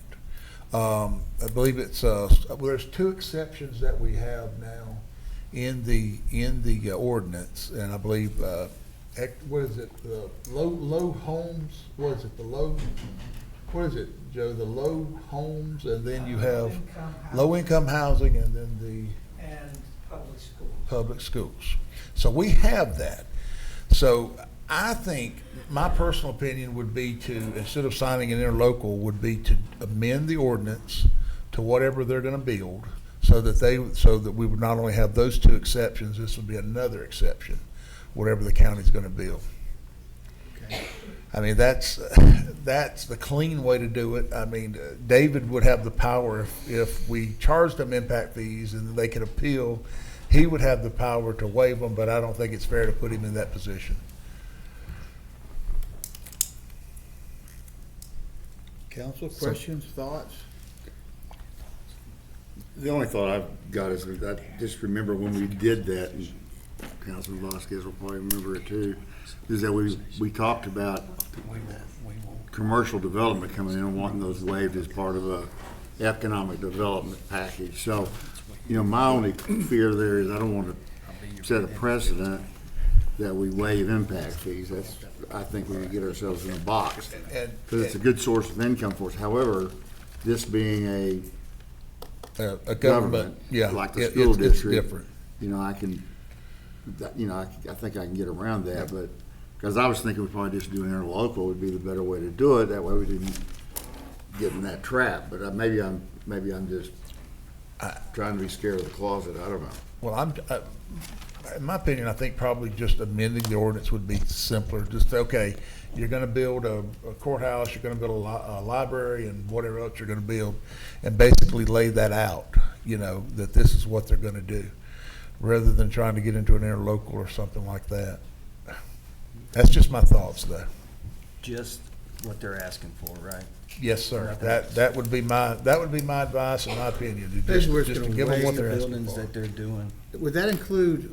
I believe it's there's two exceptions that we have now in the ordinance, and I believe what is it? The low homes. What is it? The low. What is it, Joe? The low homes, and then you have low income housing, and then and public schools. Public schools. So we have that. So I think my personal opinion would be to, instead of signing an interlocal, would be to amend the ordinance to whatever they're going to build, so that we would not only have those two exceptions, this would be another exception, whatever the county's going to build. Okay. I mean, that's the clean way to do it. I mean, David would have the power if we charged them impact fees and they could appeal. He would have the power to waive them, but I don't think it's fair to put him in that position. Council, questions, thoughts? The only thought I've got is that I just remember when we did that, and Councilman Vasquez will probably remember it too, is that we talked about commercial development coming in and wanting those waived as part of a economic development package. So, my only fear there is I don't want to set a precedent that we waive impact fees. I think we would get ourselves in a box, because it's a good source of income for us. However, this being A government, yeah. like the it- school it's district, different. I think I can get around that, but, because I was thinking we probably just do an interlocal would be the better way to do it. That way we didn't get in that trap. But maybe I'm just trying to be scared of the closet. I don't know. Well, in my opinion, I think probably just amending the ordinance would be simpler. Just, okay, you're gonna build a courthouse, you're gonna build a library and whatever else you're gonna build, and basically lay that out, that this is what they're gonna do, rather than trying to get into an interlocal or something like that. That's just my thoughts, though. Just what they're asking for, right? Yes, sir. That would be my advice and my opinion, to This is where it's just to gonna give them what weigh they're asking Buildings for. that they're doing. Would that include,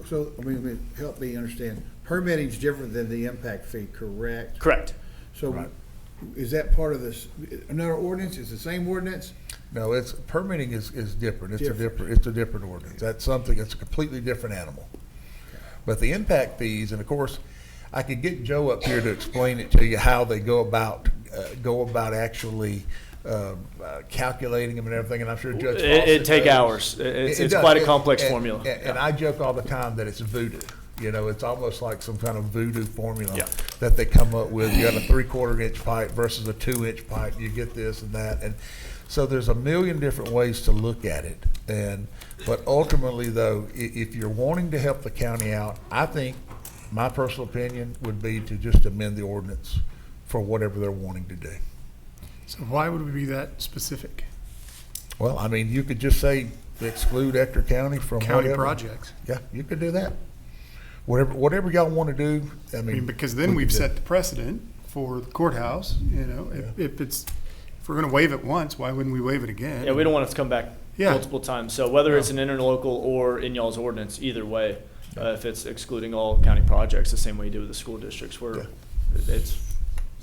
help me understand, permitting's different than the impact fee, correct? Correct. So Right. is that part of this, another ordinance, is it the same ordinance? No, permitting is different. It's Different. it's a different ordinance. That's a completely different animal. But the impact fees, and of course, I could get Joe up here to explain it to you, how they go about actually calculating them and everything, and I'm sure Judge Fawcett It'd take knows. hours. It's It does. quite a complex And- formula. And I joke all the time that it's voodoo. It's almost like some kind of voodoo formula Yeah. that they come up with. You got a 3/4 inch pipe versus a 2 inch pipe. You get this and that, and so there's a million different ways to look at it. But ultimately, though, if you're wanting to help the county out, I think my personal opinion would be to just amend the ordinance for whatever they're wanting to do. So why would we be that specific? Well, I mean, you could just say exclude Ector County from County whatever. projects. Yeah, you could do that. Whatever y'all want to do, I I mean. mean, because then we we've could do set the precedent for the courthouse, if we're gonna waive it once, why wouldn't we waive it again? Yeah, we don't want it to come back Yeah. multiple times. So whether it's an interlocal or in y'all's ordinance, either way, if it's excluding all county projects, the same way you do with the school districts, where it's,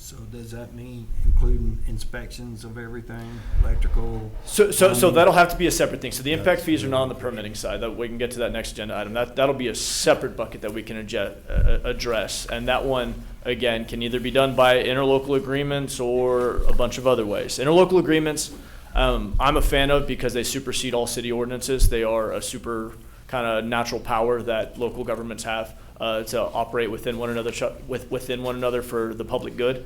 So does that mean including inspections of everything, electrical? so that'll have to be a separate thing. So the impact fees are not on the permitting side. That we can get to that next agenda item. That'll be a separate bucket that we can address. And that one, again, can either be done by interlocal agreements or a bunch of other ways. Interlocal agreements, I'm a fan of because they supersede all city ordinances. They are a super kind of natural power that local governments have to operate within one another, within one another for the public good.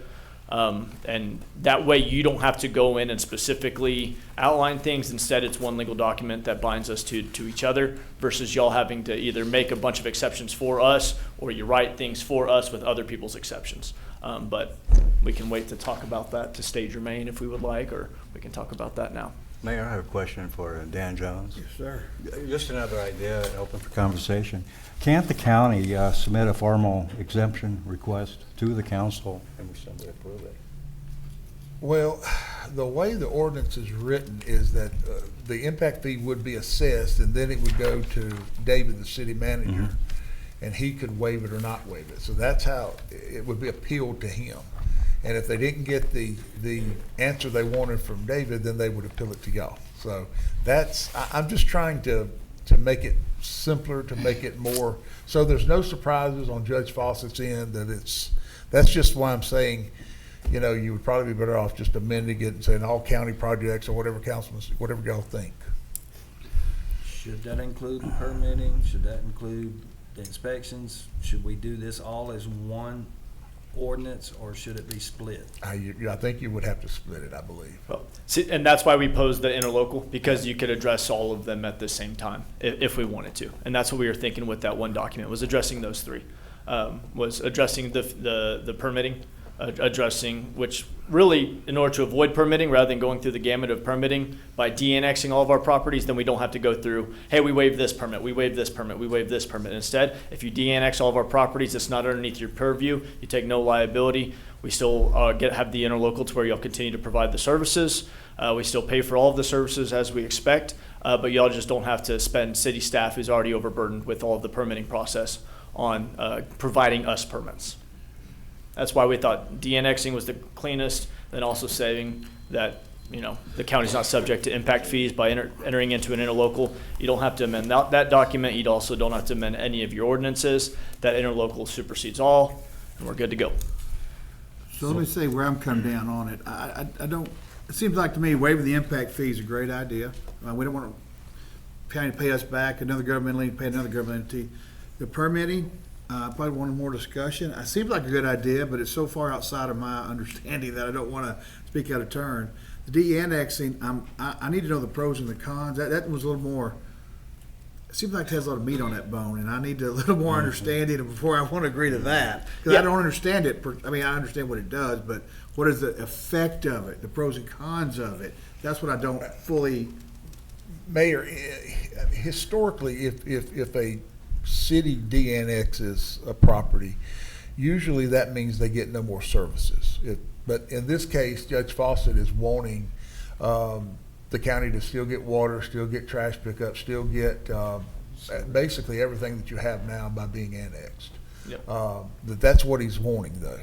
And that way you don't have to go in and specifically outline things. Instead, it's one legal document that binds us to each other versus y'all having to either make a bunch of exceptions for us or you write things for us with other people's exceptions. But we can wait to talk about that to stage remain if we would like, or we can talk about that now. Mayor, I have a question for Dan Jones. Yes, sir. Just another idea, open for conversation. Can't the county submit a formal exemption request to the council and we simply approve it? Well, the way the ordinance is written is that the impact fee would be assessed, and then it would go to David, the city manager, and he could waive it or not waive it. So that's how it would be appealed to him. And if they didn't get the answer they wanted from David, then they would appeal it to y'all. So I'm just trying to make it simpler, to make it more, so there's no surprises on Judge Fawcett's end. That's just why I'm saying, you would probably be better off just amending it and saying all county projects or whatever whatever y'all think. Should that include the permitting? Should that include the inspections? Should we do this all as one ordinance, or should it be split? I think you would have to split it, I believe. Well, see, and that's why we posed the interlocal, because you could address all of them at the same time if we wanted to. And that's what we were thinking with that one document, was addressing those three. Was addressing the permitting, addressing, which really, in order to avoid permitting, rather than going through the gamut of permitting, by de-annexing all of our properties, then we don't have to go through, hey, we waive this permit, we waive this permit, we waive this permit. Instead, if you de-annex all of our properties, it's not underneath your purview, you take no liability. We still have the interlocal to where y'all continue to provide the services. We still pay for all of the services as we expect, but y'all just don't have to spend city staff who's already overburdened with all of the permitting process on providing us permits. That's why we thought de-annexing was the cleanest, then also saying that, you know, the county's not subject to impact fees by entering into an interlocal. You don't have to amend that document. You also don't have to amend any of your ordinances. That interlocal supersedes all, and we're good to go. So let me say where I'm coming down on it. I don't, it seems like to me waiving the impact fee is a great idea. We don't want the county to pay us back, another government entity pay another government entity. The permitting, probably wanted more discussion. It seems like a good idea, but it's so far outside of my understanding that I don't want to speak out of turn. The de-annexing, I need to know the pros and the cons. That was a little more, it seems like it has a lot of meat on that bone, and I need a little more understanding before I want to agree to that. Because I don't understand it. I mean, I understand what it does, but what is the effect of it, the pros and cons of it? That's what I don't fully. Mayor, historically, if a city de-annexes a property, usually that means they get no more services. But in this case, Judge Fawcett is wanting the county to still get water, still get trash pickup, still get basically everything that you have now by being annexed. Yep. That's what he's wanting, though.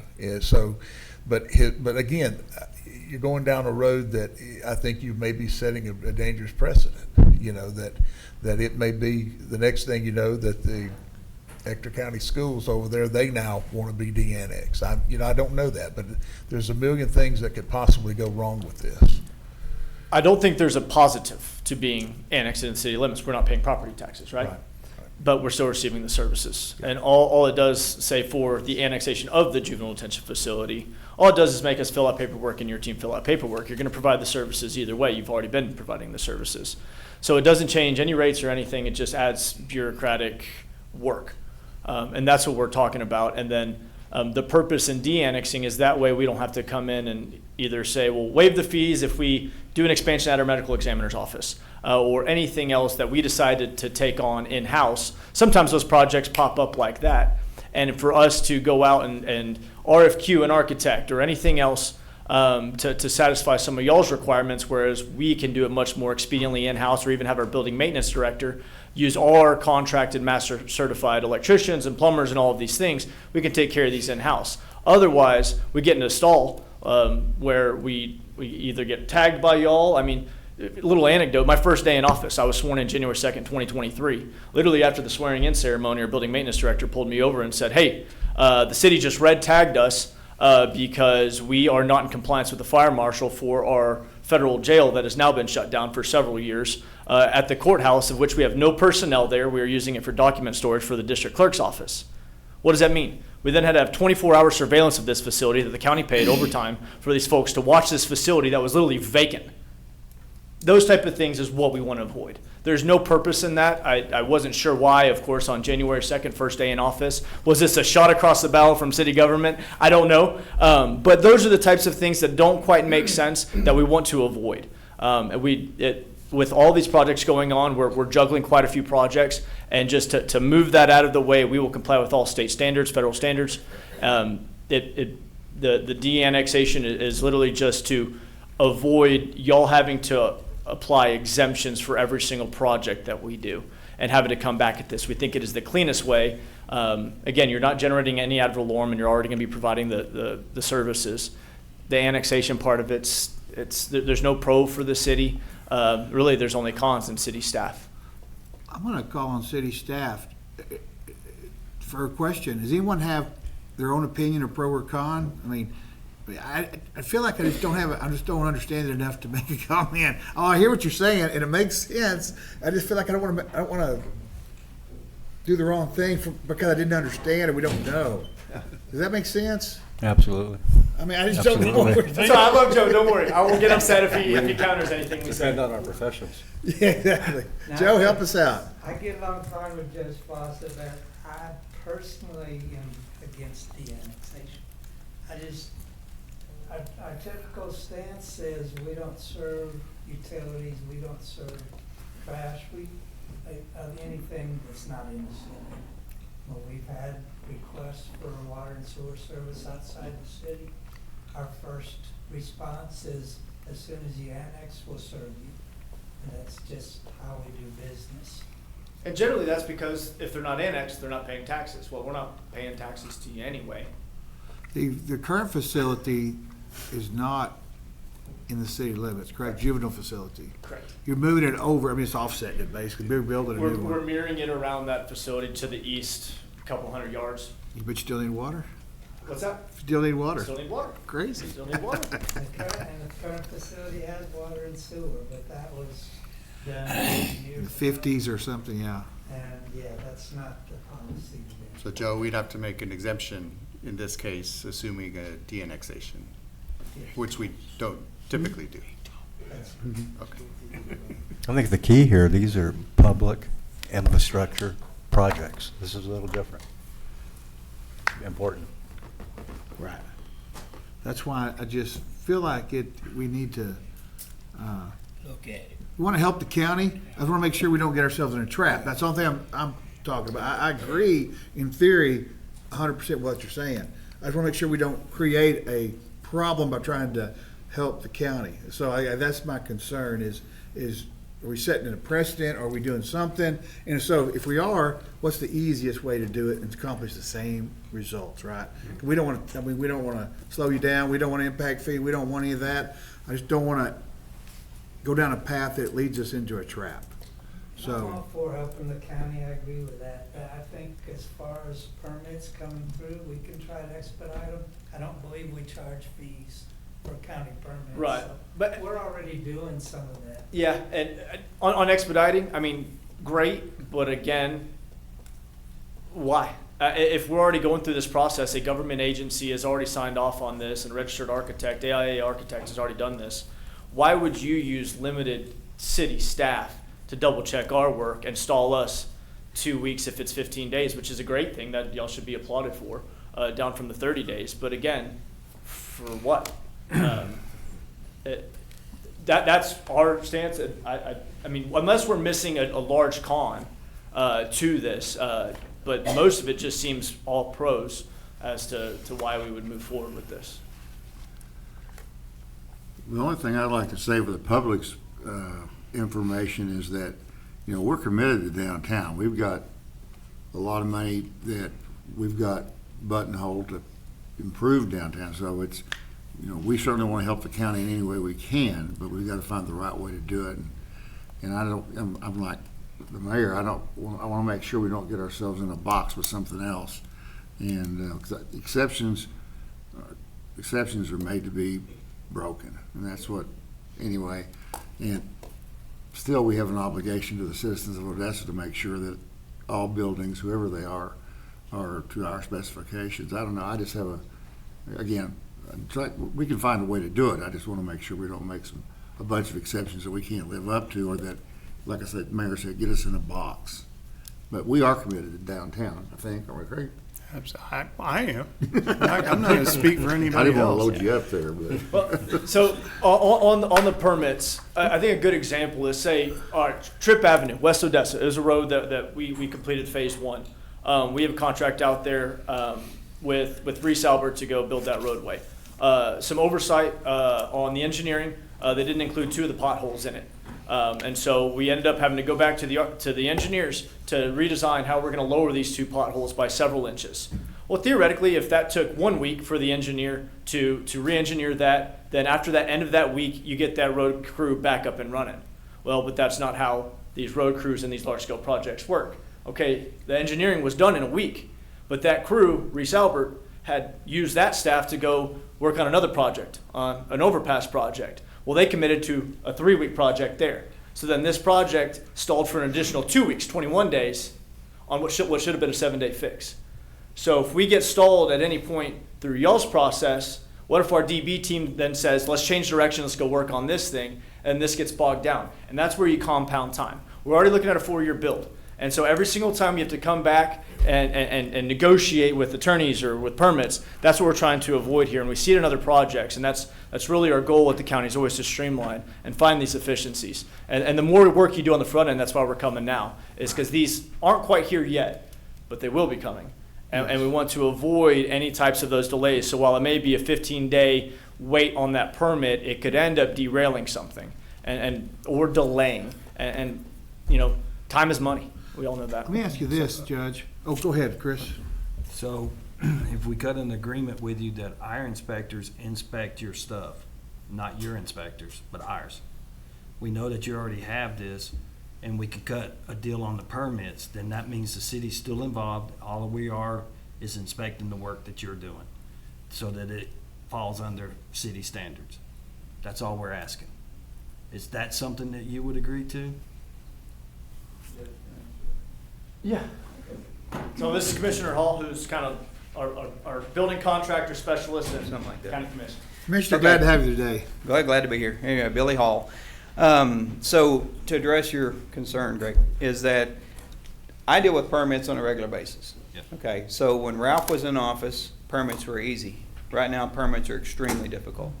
But again, you're going down a road that I think you may be setting a dangerous precedent. You know, that it may be the next thing you know that the Ector County schools over there, they now want to be de-annexed. I don't know that, but there's a million things that could possibly go wrong with this. I don't think there's a positive to being annexed in city limits. We're not paying property taxes, right? But we're still receiving the services. And all it does say for the annexation of the juvenile detention facility, all it does is make us fill out paperwork and your team fill out paperwork. You're going to provide the services either way. You've already been providing the services. So it doesn't change any rates or anything. It just adds bureaucratic work. And that's what we're talking about. And then the purpose in de-annexing is that way we don't have to come in and either say, well, waive the fees if we do an expansion at our medical examiner's office or anything else that we decided to take on in-house. Sometimes those projects pop up like that. And for us to go out and RFQ an architect or anything else to satisfy some of y'all's requirements, whereas we can do it much more expediently in-house or even have our building maintenance director use our contracted master certified electricians and plumbers and all of these things. We can take care of these in-house. Otherwise, we get in a stall where we either get tagged by y'all. I mean, a little anecdote, my first day in office, I was sworn in January 2nd, 2023. Literally after the swearing in ceremony, our building maintenance director pulled me over and said, hey, the city just red tagged us because we are not in compliance with the fire marshal for our federal jail that has now been shut down for several years at the courthouse, of which we have no personnel there. We are using it for document storage for the district clerk's office. What does that mean? We then had to have 24-hour surveillance of this facility that the county paid overtime for these folks to watch this facility that was literally vacant. Those type of things is what we want to avoid. There's no purpose in that. I wasn't sure why, of course, on January 2nd, first day in office. Was this a shot across the bow from city government? I don't know. But those are the types of things that don't quite make sense that we want to avoid. With all these projects going on, we're juggling quite a few projects. And just to move that out of the way, we will comply with all state standards, federal standards. The de-annexation is literally just to avoid y'all having to apply exemptions for every single project that we do and having to come back at this. We think it is the cleanest way. Again, you're not generating any ad valorem and you're already going to be providing the services. The annexation part of there's no pro for the city. Really, there's only cons in city staff. I'm going to call on city staff for a question. Does anyone have their own opinion of pro or con? I mean, I feel like I just don't understand it enough to make a comment. Oh, I hear what you're saying, and it makes sense. I just feel like I don't want to do the wrong thing because I didn't understand or we don't know. Does that make sense? Absolutely. I mean, I just don't know. So I love Joe. Don't worry. I won't get upset if he counters anything we say. Depend on our professions. Yeah, exactly. Joe, help us out. I get along fine with Judge Fawcett, but I personally am against the annexation. our typical stance says we don't serve utilities, we don't serve trash, anything that's not in the city. When we've had requests for water and sewer service outside the city, our first response is, as soon as you annex, we'll serve you. And that's just how we do business. And generally, that's because if they're not annexed, they're not paying taxes. Well, we're not paying taxes to you anyway. The current facility is not in the city limits, correct? Juvenile facility. Correct. You're moving it over, I mean, it's offsetting it basically, we're building a We're, new we're one. mirroring it around that facility to the east, a couple hundred yards. But you still need water? What's that? Still need water? Still need water. Crazy. Still need water. The current facility has water and sewer, but that was done years In the ago. fifties or something, yeah. And yeah, that's not the policy today. So Joe, we'd have to make an exemption in this case, assuming a de-annexation, which we don't typically do. Okay. I think the key here, these are public infrastructure projects. This is a little different. Important. Right. That's why I just feel like we need to, Look at it. we want to help the county. I just want to make sure we don't get ourselves in a trap. That's the only thing I'm talking about. I agree in theory 100% what you're saying. I just want to make sure we don't create a problem by trying to help the county. So that's my concern is are we setting a precedent? Are we doing something? And so if we are, what's the easiest way to do it and accomplish the same results, right? We don't want to, I mean, we don't want to slow you down. We don't want to impact fee. We don't want any of that. I just don't want to go down a path that leads us into a trap. I'm all So, for helping the county, I agree with that. But I think as far as permits coming through, we can try to expedite them. I don't believe we charge fees for county permits. Right. So But- we're already doing some of that. Yeah, and on expediting, I mean, great, but again, why? If we're already going through this process, a government agency has already signed off on this, and a registered architect, AIA Architects, has already done this. Why would you use limited city staff to double check our work and stall us 2 weeks if it's 15 days, which is a great thing that y'all should be applauded for, down from the 30 days. But again, for what? That's our stance. I mean, unless we're missing a large con to this, but most of it just seems all pros as to why we would move forward with this. The only thing I'd like to say for the public's information is that, you know, we're committed to downtown. We've got a lot of money that we've got buttonholed to improve downtown. So it's, you know, we certainly want to help the county in any way we can, but we've got to find the right way to do it. And I'm like the mayor, I want to make sure we don't get ourselves in a box with something else. And 'cause exceptions are made to be broken, and that's what, anyway. And still, we have an obligation to the citizens of Odessa to make sure that all buildings, whoever they are to our specifications. I don't know, I just have again, we can find a way to do it. I just want to make sure we don't make a bunch of exceptions that we can't live up to, or that, like I said, the mayor said, get us in a box. But we are committed to downtown, I think, are we agree? I am. I'm not going to speak for I anybody didn't want to else. load you up there, but. Well, so on the permits, I think a good example is, say, Tripp Avenue, West Odessa, is a road that we completed phase one. We have a contract out there with Reese Albert to go build that roadway. Some oversight on the engineering, they didn't include 2 of the potholes in it. And so we ended up having to go back to the engineers to redesign how we're going to lower these 2 potholes by several inches. Well, theoretically, if that took 1 week for the engineer to re-engineer that, then after that end of that week, you get that road crew back up and running. Well, but that's not how these road crews and these large-scale projects work. Okay, the engineering was done in a week, but that crew, Reese Albert, had used that staff to go work on another project, on an overpass project. Well, they committed to a 3-week project there. So then this project stalled for an additional 2 weeks, 21 days, on what should have been a 7-day fix. So if we get stalled at any point through y'all's process, what if our DB team then says, let's change direction, let's go work on this thing, and this gets bogged down? And that's where you compound time. We're already looking at a 4-year build. And so every single time you have to come back and negotiate with attorneys or with permits, that's what we're trying to avoid here. And we see it in other projects, and that's really our goal at the county, is always to streamline and find these efficiencies. And the more work you do on the front end, that's why we're coming now, is because these aren't quite here yet, but they will be coming. And we want to avoid any types of those delays. So while it may be a 15-day wait on that permit, it could end up derailing something or delaying. And you know, time is money. We all know that. Let me ask you this, Judge. Oh, go ahead, Chris. So if we cut an agreement with you that our inspectors inspect your stuff, not your inspectors, but ours. We know that you already have this, and we could cut a deal on the permits, then that means the city's still involved. All we are is inspecting the work that you're doing so that it falls under city standards. That's all we're asking. Is that something that you would agree to? Yeah. So this is Commissioner Hall, who's kind of our building contractor specialist and Something like that. county commissioner. Commissioner, glad to have you today. Glad to be here. Anyway, Billy Hall. So to address your concern, Greg, is that I deal with permits on a regular basis. Yep. Okay, so when Ralph was in office, permits were easy. Right now, permits are extremely difficult.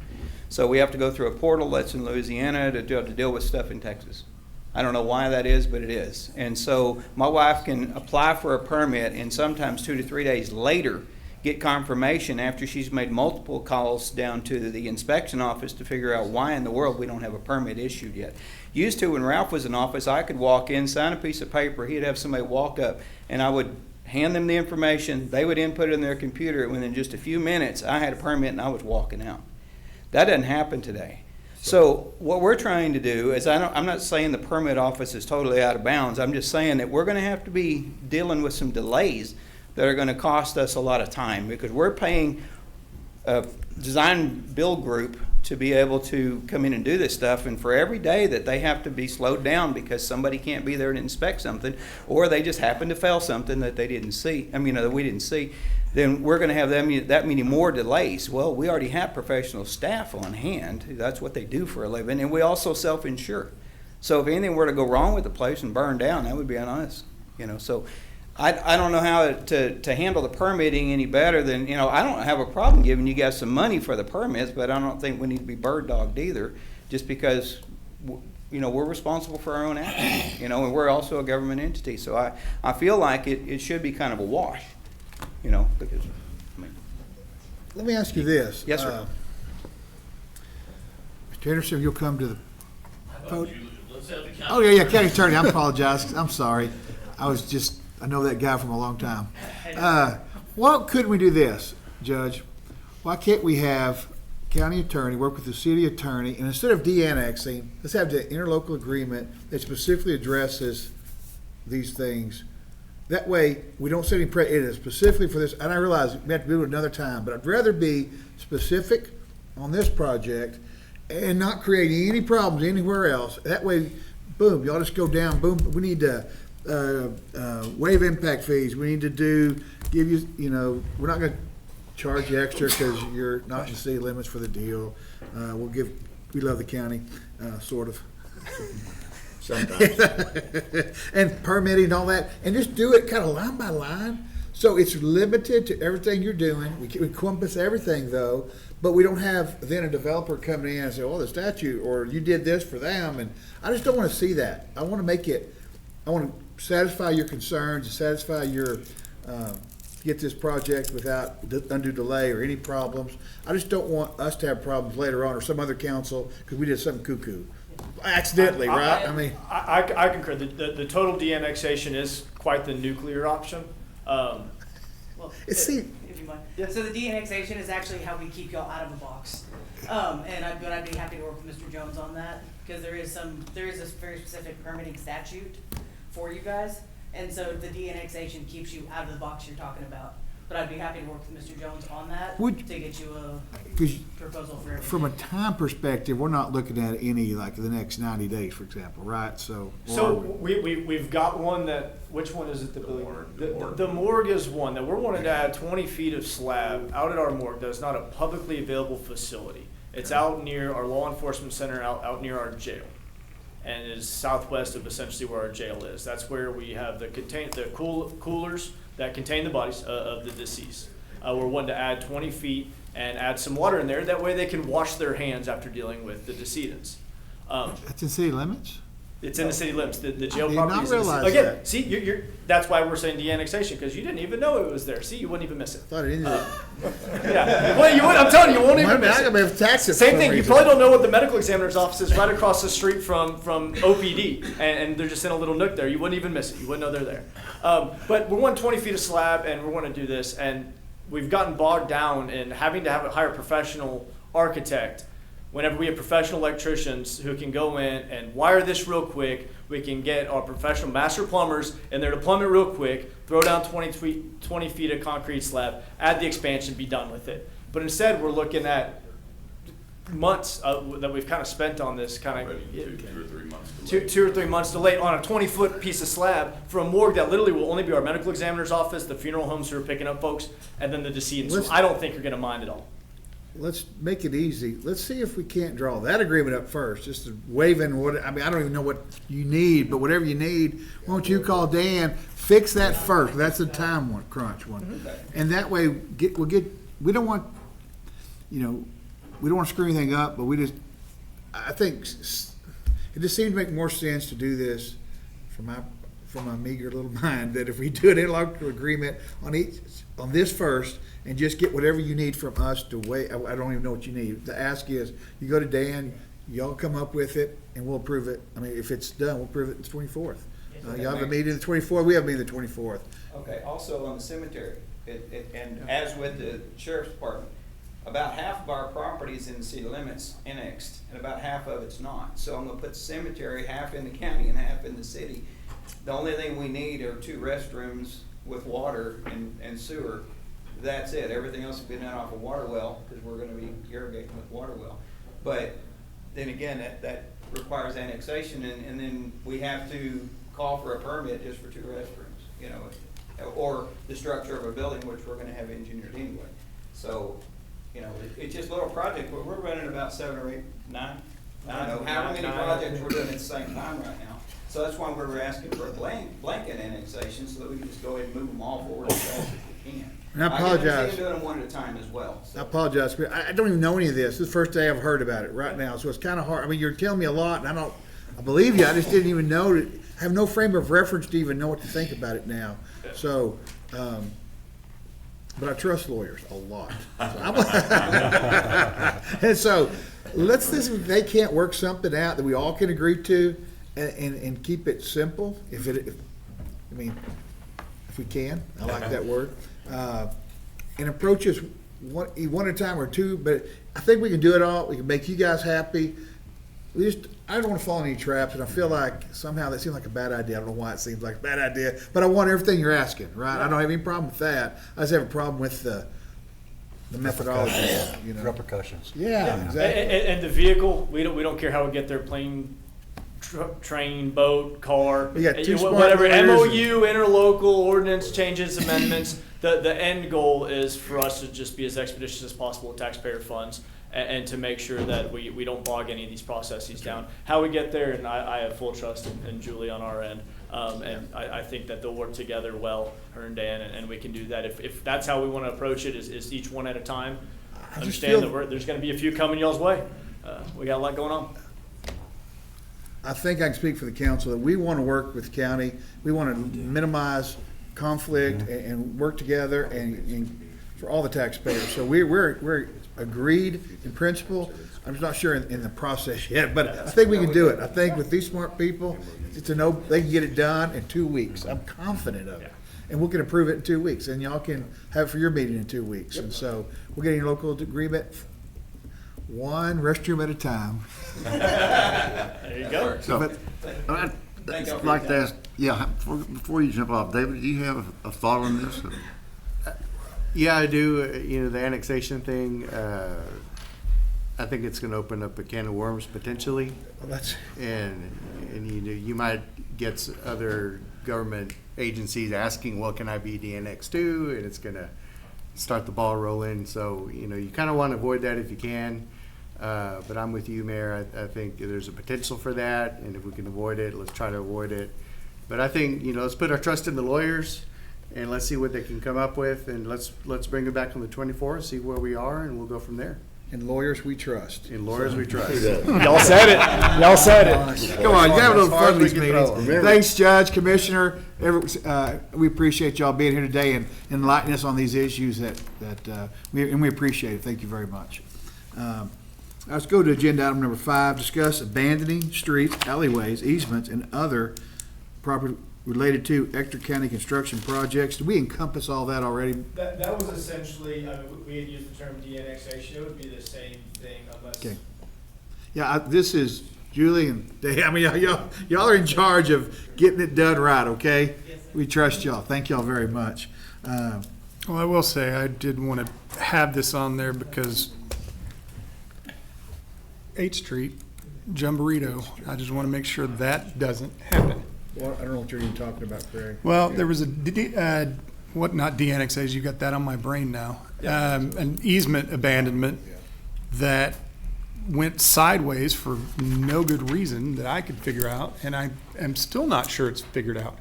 So we have to go through a portal that's in Louisiana to deal with stuff in Texas. I don't know why that is, but it is. And so my wife can apply for a permit and sometimes 2 to 3 days later get confirmation after she's made multiple calls down to the inspection office to figure out why in the world we don't have a permit issued yet. Used to, when Ralph was in office, I could walk in, sign a piece of paper, he'd have somebody walk up, and I would hand them the information, they would input it in their computer, and within just a few minutes, I had a permit and I was walking out. That doesn't happen today. So what we're trying to do is, I'm not saying the permit office is totally out of bounds. I'm just saying that we're going to have to be dealing with some delays that are going to cost us a lot of time, because we're paying a design build group to be able to come in and do this stuff. And for every day that they have to be slowed down because somebody can't be there to inspect something, or they just happen to fail something that they didn't see, that we didn't see, then we're going to have that many more delays. Well, we already have professional staff on hand. That's what they do for a living. And we also self-insure. So if anything were to go wrong with the place and burn down, that would be on us. So I don't know how to handle the permitting any better than, I don't have a problem giving you guys some money for the permits, but I don't think we need to be bird dogged either, just because, we're responsible for our own actions, and we're also a government entity. So I feel like it should be kind of a wash. Because, Let me ask you this. Yes, sir. Mr. Henderson, you'll come to the podium. Oh, yeah, County Attorney, I apologize. I'm sorry. I know that guy from a long time. Why couldn't we do this, Judge? Why can't we have County Attorney work with the City Attorney, and instead of de-annexing, let's have the interlocal agreement that specifically addresses these things. That way, we don't set any it is specifically for this, and I realize we have to do it another time, but I'd rather be specific on this project and not create any problems anywhere else. That way, boom, y'all just go down, boom, we need to waive impact fees. We need to give you, we're not going to charge you extra because you're not in the city limits for the deal. We love the county, sort of. Sometimes. And permitting and all that, and just do it kind of line by line. So it's limited to everything you're doing. We encompass everything though, but we don't have then a developer coming in and say, "Oh, the statute," or "You did this for them," and I just don't want to see that. I want to satisfy your concerns and satisfy your get this project without undue delay or any problems. I just don't want us to have problems later on or some other council because we did something cuckoo. Accidentally, right? I concur. The total de-annexation is quite the nuclear option. Well, if you mind. Yeah. So the de-annexation is actually how we keep y'all out of the box. But I'd be happy to work with Mr. Jones on that, because there is this very specific permitting statute for you guys, and so the de-annexation keeps you out of the box you're talking about. But I'd be happy to work with Mr. Jones on that to get you a proposal for everything. From a time perspective, we're not looking at any like the next 90 days, for example, right? So we've got one that, which one is it? The morgue is one that we're wanting to add 20 feet of slab out at our morgue that's not a publicly available facility. It's out near our law enforcement center, out near our jail. and it is southwest of essentially where our jail is. That's where we have the coolers that contain the bodies of the deceased. We're wanting to add 20 feet and add some water in there. That way they can wash their hands after dealing with the decedents. That's in city limits? It's in the city limits. The jail did property not is in the city. realize Again, that. see, you're, that's why we're saying de-annexation, because you didn't even know it was there. See, you wouldn't even miss it. Thought it ended. Yeah, well, you would. I'm telling you, you won't even miss I it. gotta have taxes. Same thing. You probably don't know what the medical examiner's office is right across the street from OPD, and they're just in a little nook there. You wouldn't even miss it. You wouldn't know they're there. But we're wanting 20 feet of slab, and we're going to do this, and we've gotten bogged down in having to hire a professional architect. Whenever we have professional electricians who can go in and wire this real quick, we can get our professional master plumbers in there to plumb it real quick, throw down 20 feet of concrete slab, add the expansion, be done with it. But instead, we're looking at months that we've kind of spent on this kind of 2 or 3 months delayed on a 20-foot piece of slab for a morgue that literally will only be our medical examiner's office, the funeral homes who are picking up folks, and then the decedents. So I don't think you're going to mind at all. Let's make it easy. Let's see if we can't draw that agreement up first, just to waive in what, I mean, I don't even know what you need, but whatever you need, won't you call Dan, fix that first. That's the time one, crunch one. And that way, we don't want, we don't want to screw anything up, but I think it just seems to make more sense to do this from my meager little mind, that if we do an interlocal agreement on this first, and just get whatever you need from us to wait. I don't even know what you need. The ask is, you go to Dan, y'all come up with it, and we'll approve it. I mean, if it's done, we'll approve it the 24th. Y'all have a meeting the 24th, we have a meeting the 24th. Okay, also on the cemetery, and as with the sheriff's department, about half of our property is in the city limits annexed, and about half of it's not. So I'm gonna put the cemetery half in the county and half in the city. The only thing we need are 2 restrooms with water and sewer. That's it. Everything else will be done off a water well, because we're gonna be irrigating with water well. But then again, that requires annexation, and then we have to call for a permit just for 2 restrooms, or the structure of a building, which we're gonna have engineered anyway. So, it's just a little project, but we're running about 7 or 8, 9, I don't know, however many projects we're doing at the same time right now. So that's why we're asking for a blanket annexation, so that we can just go ahead and move them all forward as fast as we can. And I apologize. I can doing them one at a time as well. So. I apologize. I don't even know any of this. This is the first day I've heard about it right now, so it's kind of hard. I mean, you're telling me a lot, and I believe you. I just didn't even know. I have no frame of reference to even know what to think about it now. So, but I trust lawyers a lot. And so, if they can't work something out that we all can agree to, and keep it simple, if we can, I like that word. And approach us one at a time or 2, but I think we can do it all. We can make you guys happy. I don't want to fall in any traps, and I feel like somehow that seems like a bad idea. I don't know why it seems like a bad idea, but I want everything you're asking, right? I don't have any problem with that. I just have a problem with the methodology, Repercussions. Yeah, exactly. And the vehicle, we don't care how we get there, plane, train, boat, car, We got 2 smart whatever, lawyers MOU, interlocal, ordinance changes, amendments. The end goal is for us to just be as expeditious as possible with taxpayer funds, and to make sure that we don't bog any of these processes down. How we get there, and I have full trust in Julie on our end, and I think that they'll work together well, her and Dan, and we can do that. If that's how we want to approach it, is each one at a time. Understand that there's going to be a few coming y'all's way. We got a lot going on. I think I can speak for the council that we want to work with the county. We want to minimize conflict and work together and for all the taxpayers. So we're agreed in principle. I'm just not sure in the process yet, but I think we can do it. I think with these smart people, they can get it done in 2 weeks. I'm confident of it. And we can approve it in 2 weeks, and y'all can have it for your meeting in 2 weeks. And so we're getting a local agreement, 1 restroom at a time. There you go. So, I'd like to ask, before you jump off, David, do you have a thought on this? Yeah, I do. The annexation thing, I think it's going to open up a can of worms potentially. And you might get other government agencies asking, what can I be de-annexed to? And it's going to start the ball rolling. So, you kind of want to avoid that if you can. But I'm with you, Mayor. I think there's a potential for that, and if we can avoid it, let's try to avoid it. But I think, let's put our trust in the lawyers, and let's see what they can come up with, and let's bring it back on the 24th, see where we are, and we'll go from there. And lawyers we trust. In lawyers we trust. Y'all said it. Y'all said it. Come on, you have a little As far fun as with these we can throw meetings. 'em. Thanks, Judge, Commissioner. We appreciate y'all being here today and enlightening us on these issues that we appreciate it. Thank you very much. Let's go to agenda item number 5, discuss abandoning streets, alleyways, easements, and other property related to Ector County construction projects. Do we encompass all that already? That was essentially, we had used the term de-annexation. It would be the same thing unless. Okay. Yeah, this is Julie and Dave. I mean, y'all are in charge of getting it done right, okay? We trust y'all. Thank y'all very much. Well, I will say, I did want to have this on there because 8th Street, Jumborito, I just want to make sure that doesn't happen. Well, I don't know what you're even talking about, Craig. Well, there was not de-annexation, you got that on my brain now. An easement abandonment that went sideways for no good reason that I could figure out, and I am still not sure it's figured out.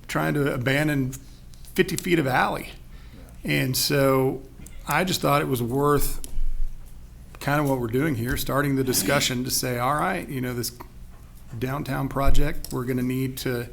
Trying to abandon 50 feet of alley. And so I just thought it was worth kind of what we're doing here, starting the discussion to say, all right, this downtown project, we're going to need to,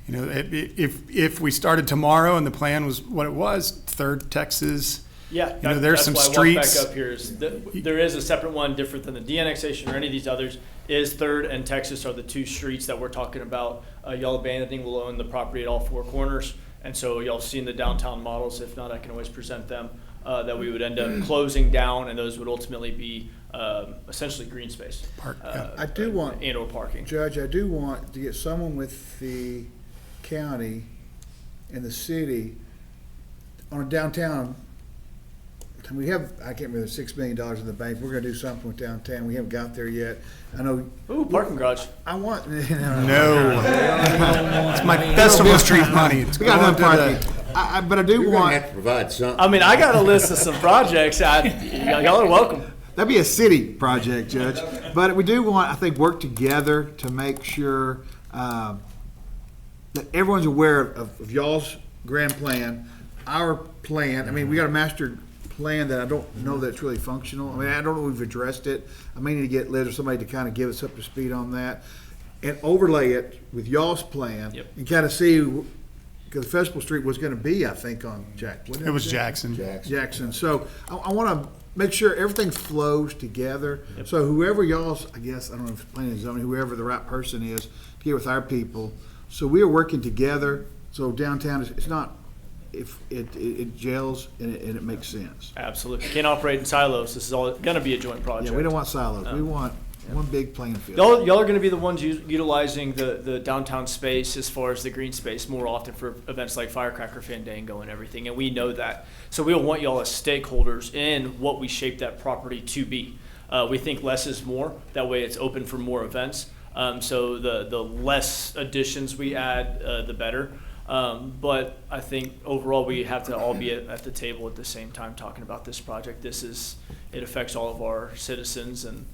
if we started tomorrow and the plan was what it was, Third Texas, Yeah, there's some that's why I walked streets. back up here. There is a separate one different than the de-annexation or any of these others. Is Third and Texas are the two streets that we're talking about. Y'all abandoning will own the property at all four corners. And so y'all seen the downtown models. If not, I can always present them, that we would end up closing down, and those would ultimately be essentially green space. I do want, and/or parking. Judge, I do want to get someone with the county and the city on a downtown. We have, I can't remember, $6 million in the bank. We're gonna do something with downtown. We haven't got there yet. I know. Ooh, parking garage. I want. No. It's my Festival Street money. It's We got enough going to parking. But I do You're gonna want. have to provide something. I mean, I got a list of some projects. Y'all are welcome. That'd be a city project, Judge. But we do want, I think, work together to make sure that everyone's aware of y'all's grand plan, our plan. I mean, we got a master plan that I don't know that's really functional. I mean, I don't know if we've addressed it. I may need to get Liz or somebody to kind of give us up to speed on that and overlay it with y'all's plan. Yep. And kind of see, because Festival Street was going to be, I think, on Jack. wasn't It was Jackson. Jackson. So I want to make sure everything flows together. So whoever y'all's, I guess, I don't know if it's planning and zoning, whoever the right person is, to get with our people. So we are working together. So downtown, it's not, if it gels and it makes sense. Absolutely. Can't operate in silos. This is all going to be a joint project. Yeah, we don't want silos. We want one big playing field. Y'all are going to be the ones utilizing the downtown space as far as the green space more often for events like Firecracker Fandango and everything, and we know that. So we'll want y'all as stakeholders in what we shape that property to be. We think less is more. That way it's open for more events. So the less additions we add, the better. But I think overall we have to all be at the table at the same time talking about this project. It affects all of our citizens, and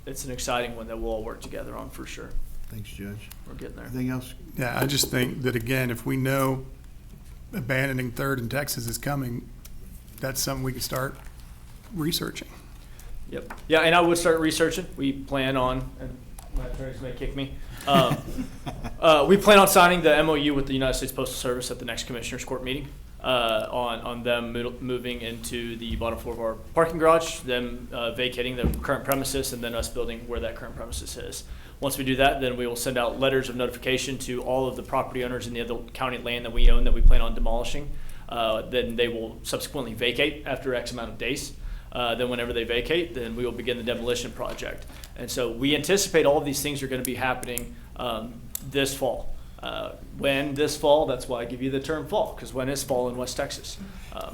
it's an exciting one that we'll all work together on for sure. Thanks, Judge. We're getting there. Anything else? Yeah, I just think that, again, if we know abandoning Third in Texas is coming, that's something we can start researching. Yep. Yeah, and I would start researching. We plan on, and my attorneys may kick me. We plan on signing the MOU with the United States Postal Service at the next Commissioners Court meeting on them moving into the bottom floor of our parking garage, them vacating the current premises, and then us building where that current premises is. Once we do that, then we will send out letters of notification to all of the property owners in the other county land that we own that we plan on demolishing. Then they will subsequently vacate after X amount of days. Then whenever they vacate, then we will begin the demolition project. And so we anticipate all of these things are going to be happening this fall. When this fall, that's why I give you the term fall, because when is fall in West Texas?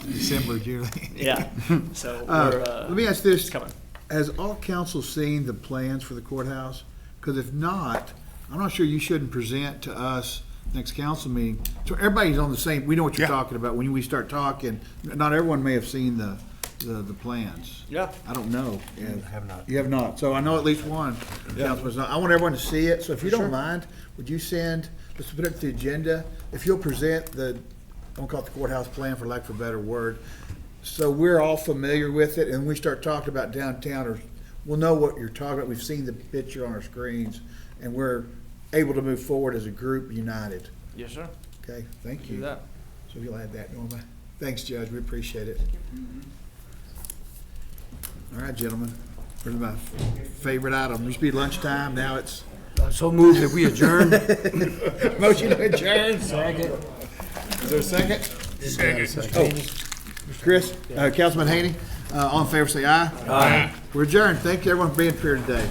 December, Julie. Yeah. So let me ask this. it's coming. Has all council seen the plans for the courthouse? Because if not, I'm not sure you shouldn't present to us next council meeting. So everybody's on the same, we know what you're talking about when we start talking. Not everyone may have seen the the plans? Yeah. I don't know. And Have not. You have not. So I know at least one. Councilman, I want everyone to see it. So if you don't mind, would you send, let's put it to the agenda, if you'll present the, I won't call it the courthouse plan for lack of a better word, so we're all familiar with it, and we start talking about downtown, or we'll know what you're talking about. We've seen the picture on our screens, and we're able to move forward as a group united. Yes, sir. Okay, thank Do you. that. So you'll add that, Norma. Thanks, Judge, we appreciate it. All right, gentlemen, here's my favorite item. Used to be lunchtime, now it's So moved that we adjourn. motion to adjourn. Second. Is there a second? Second. Oh, Chris, Councilman Haney, all in favor say aye. Aye. We're adjourned. Thank you everyone for being here today.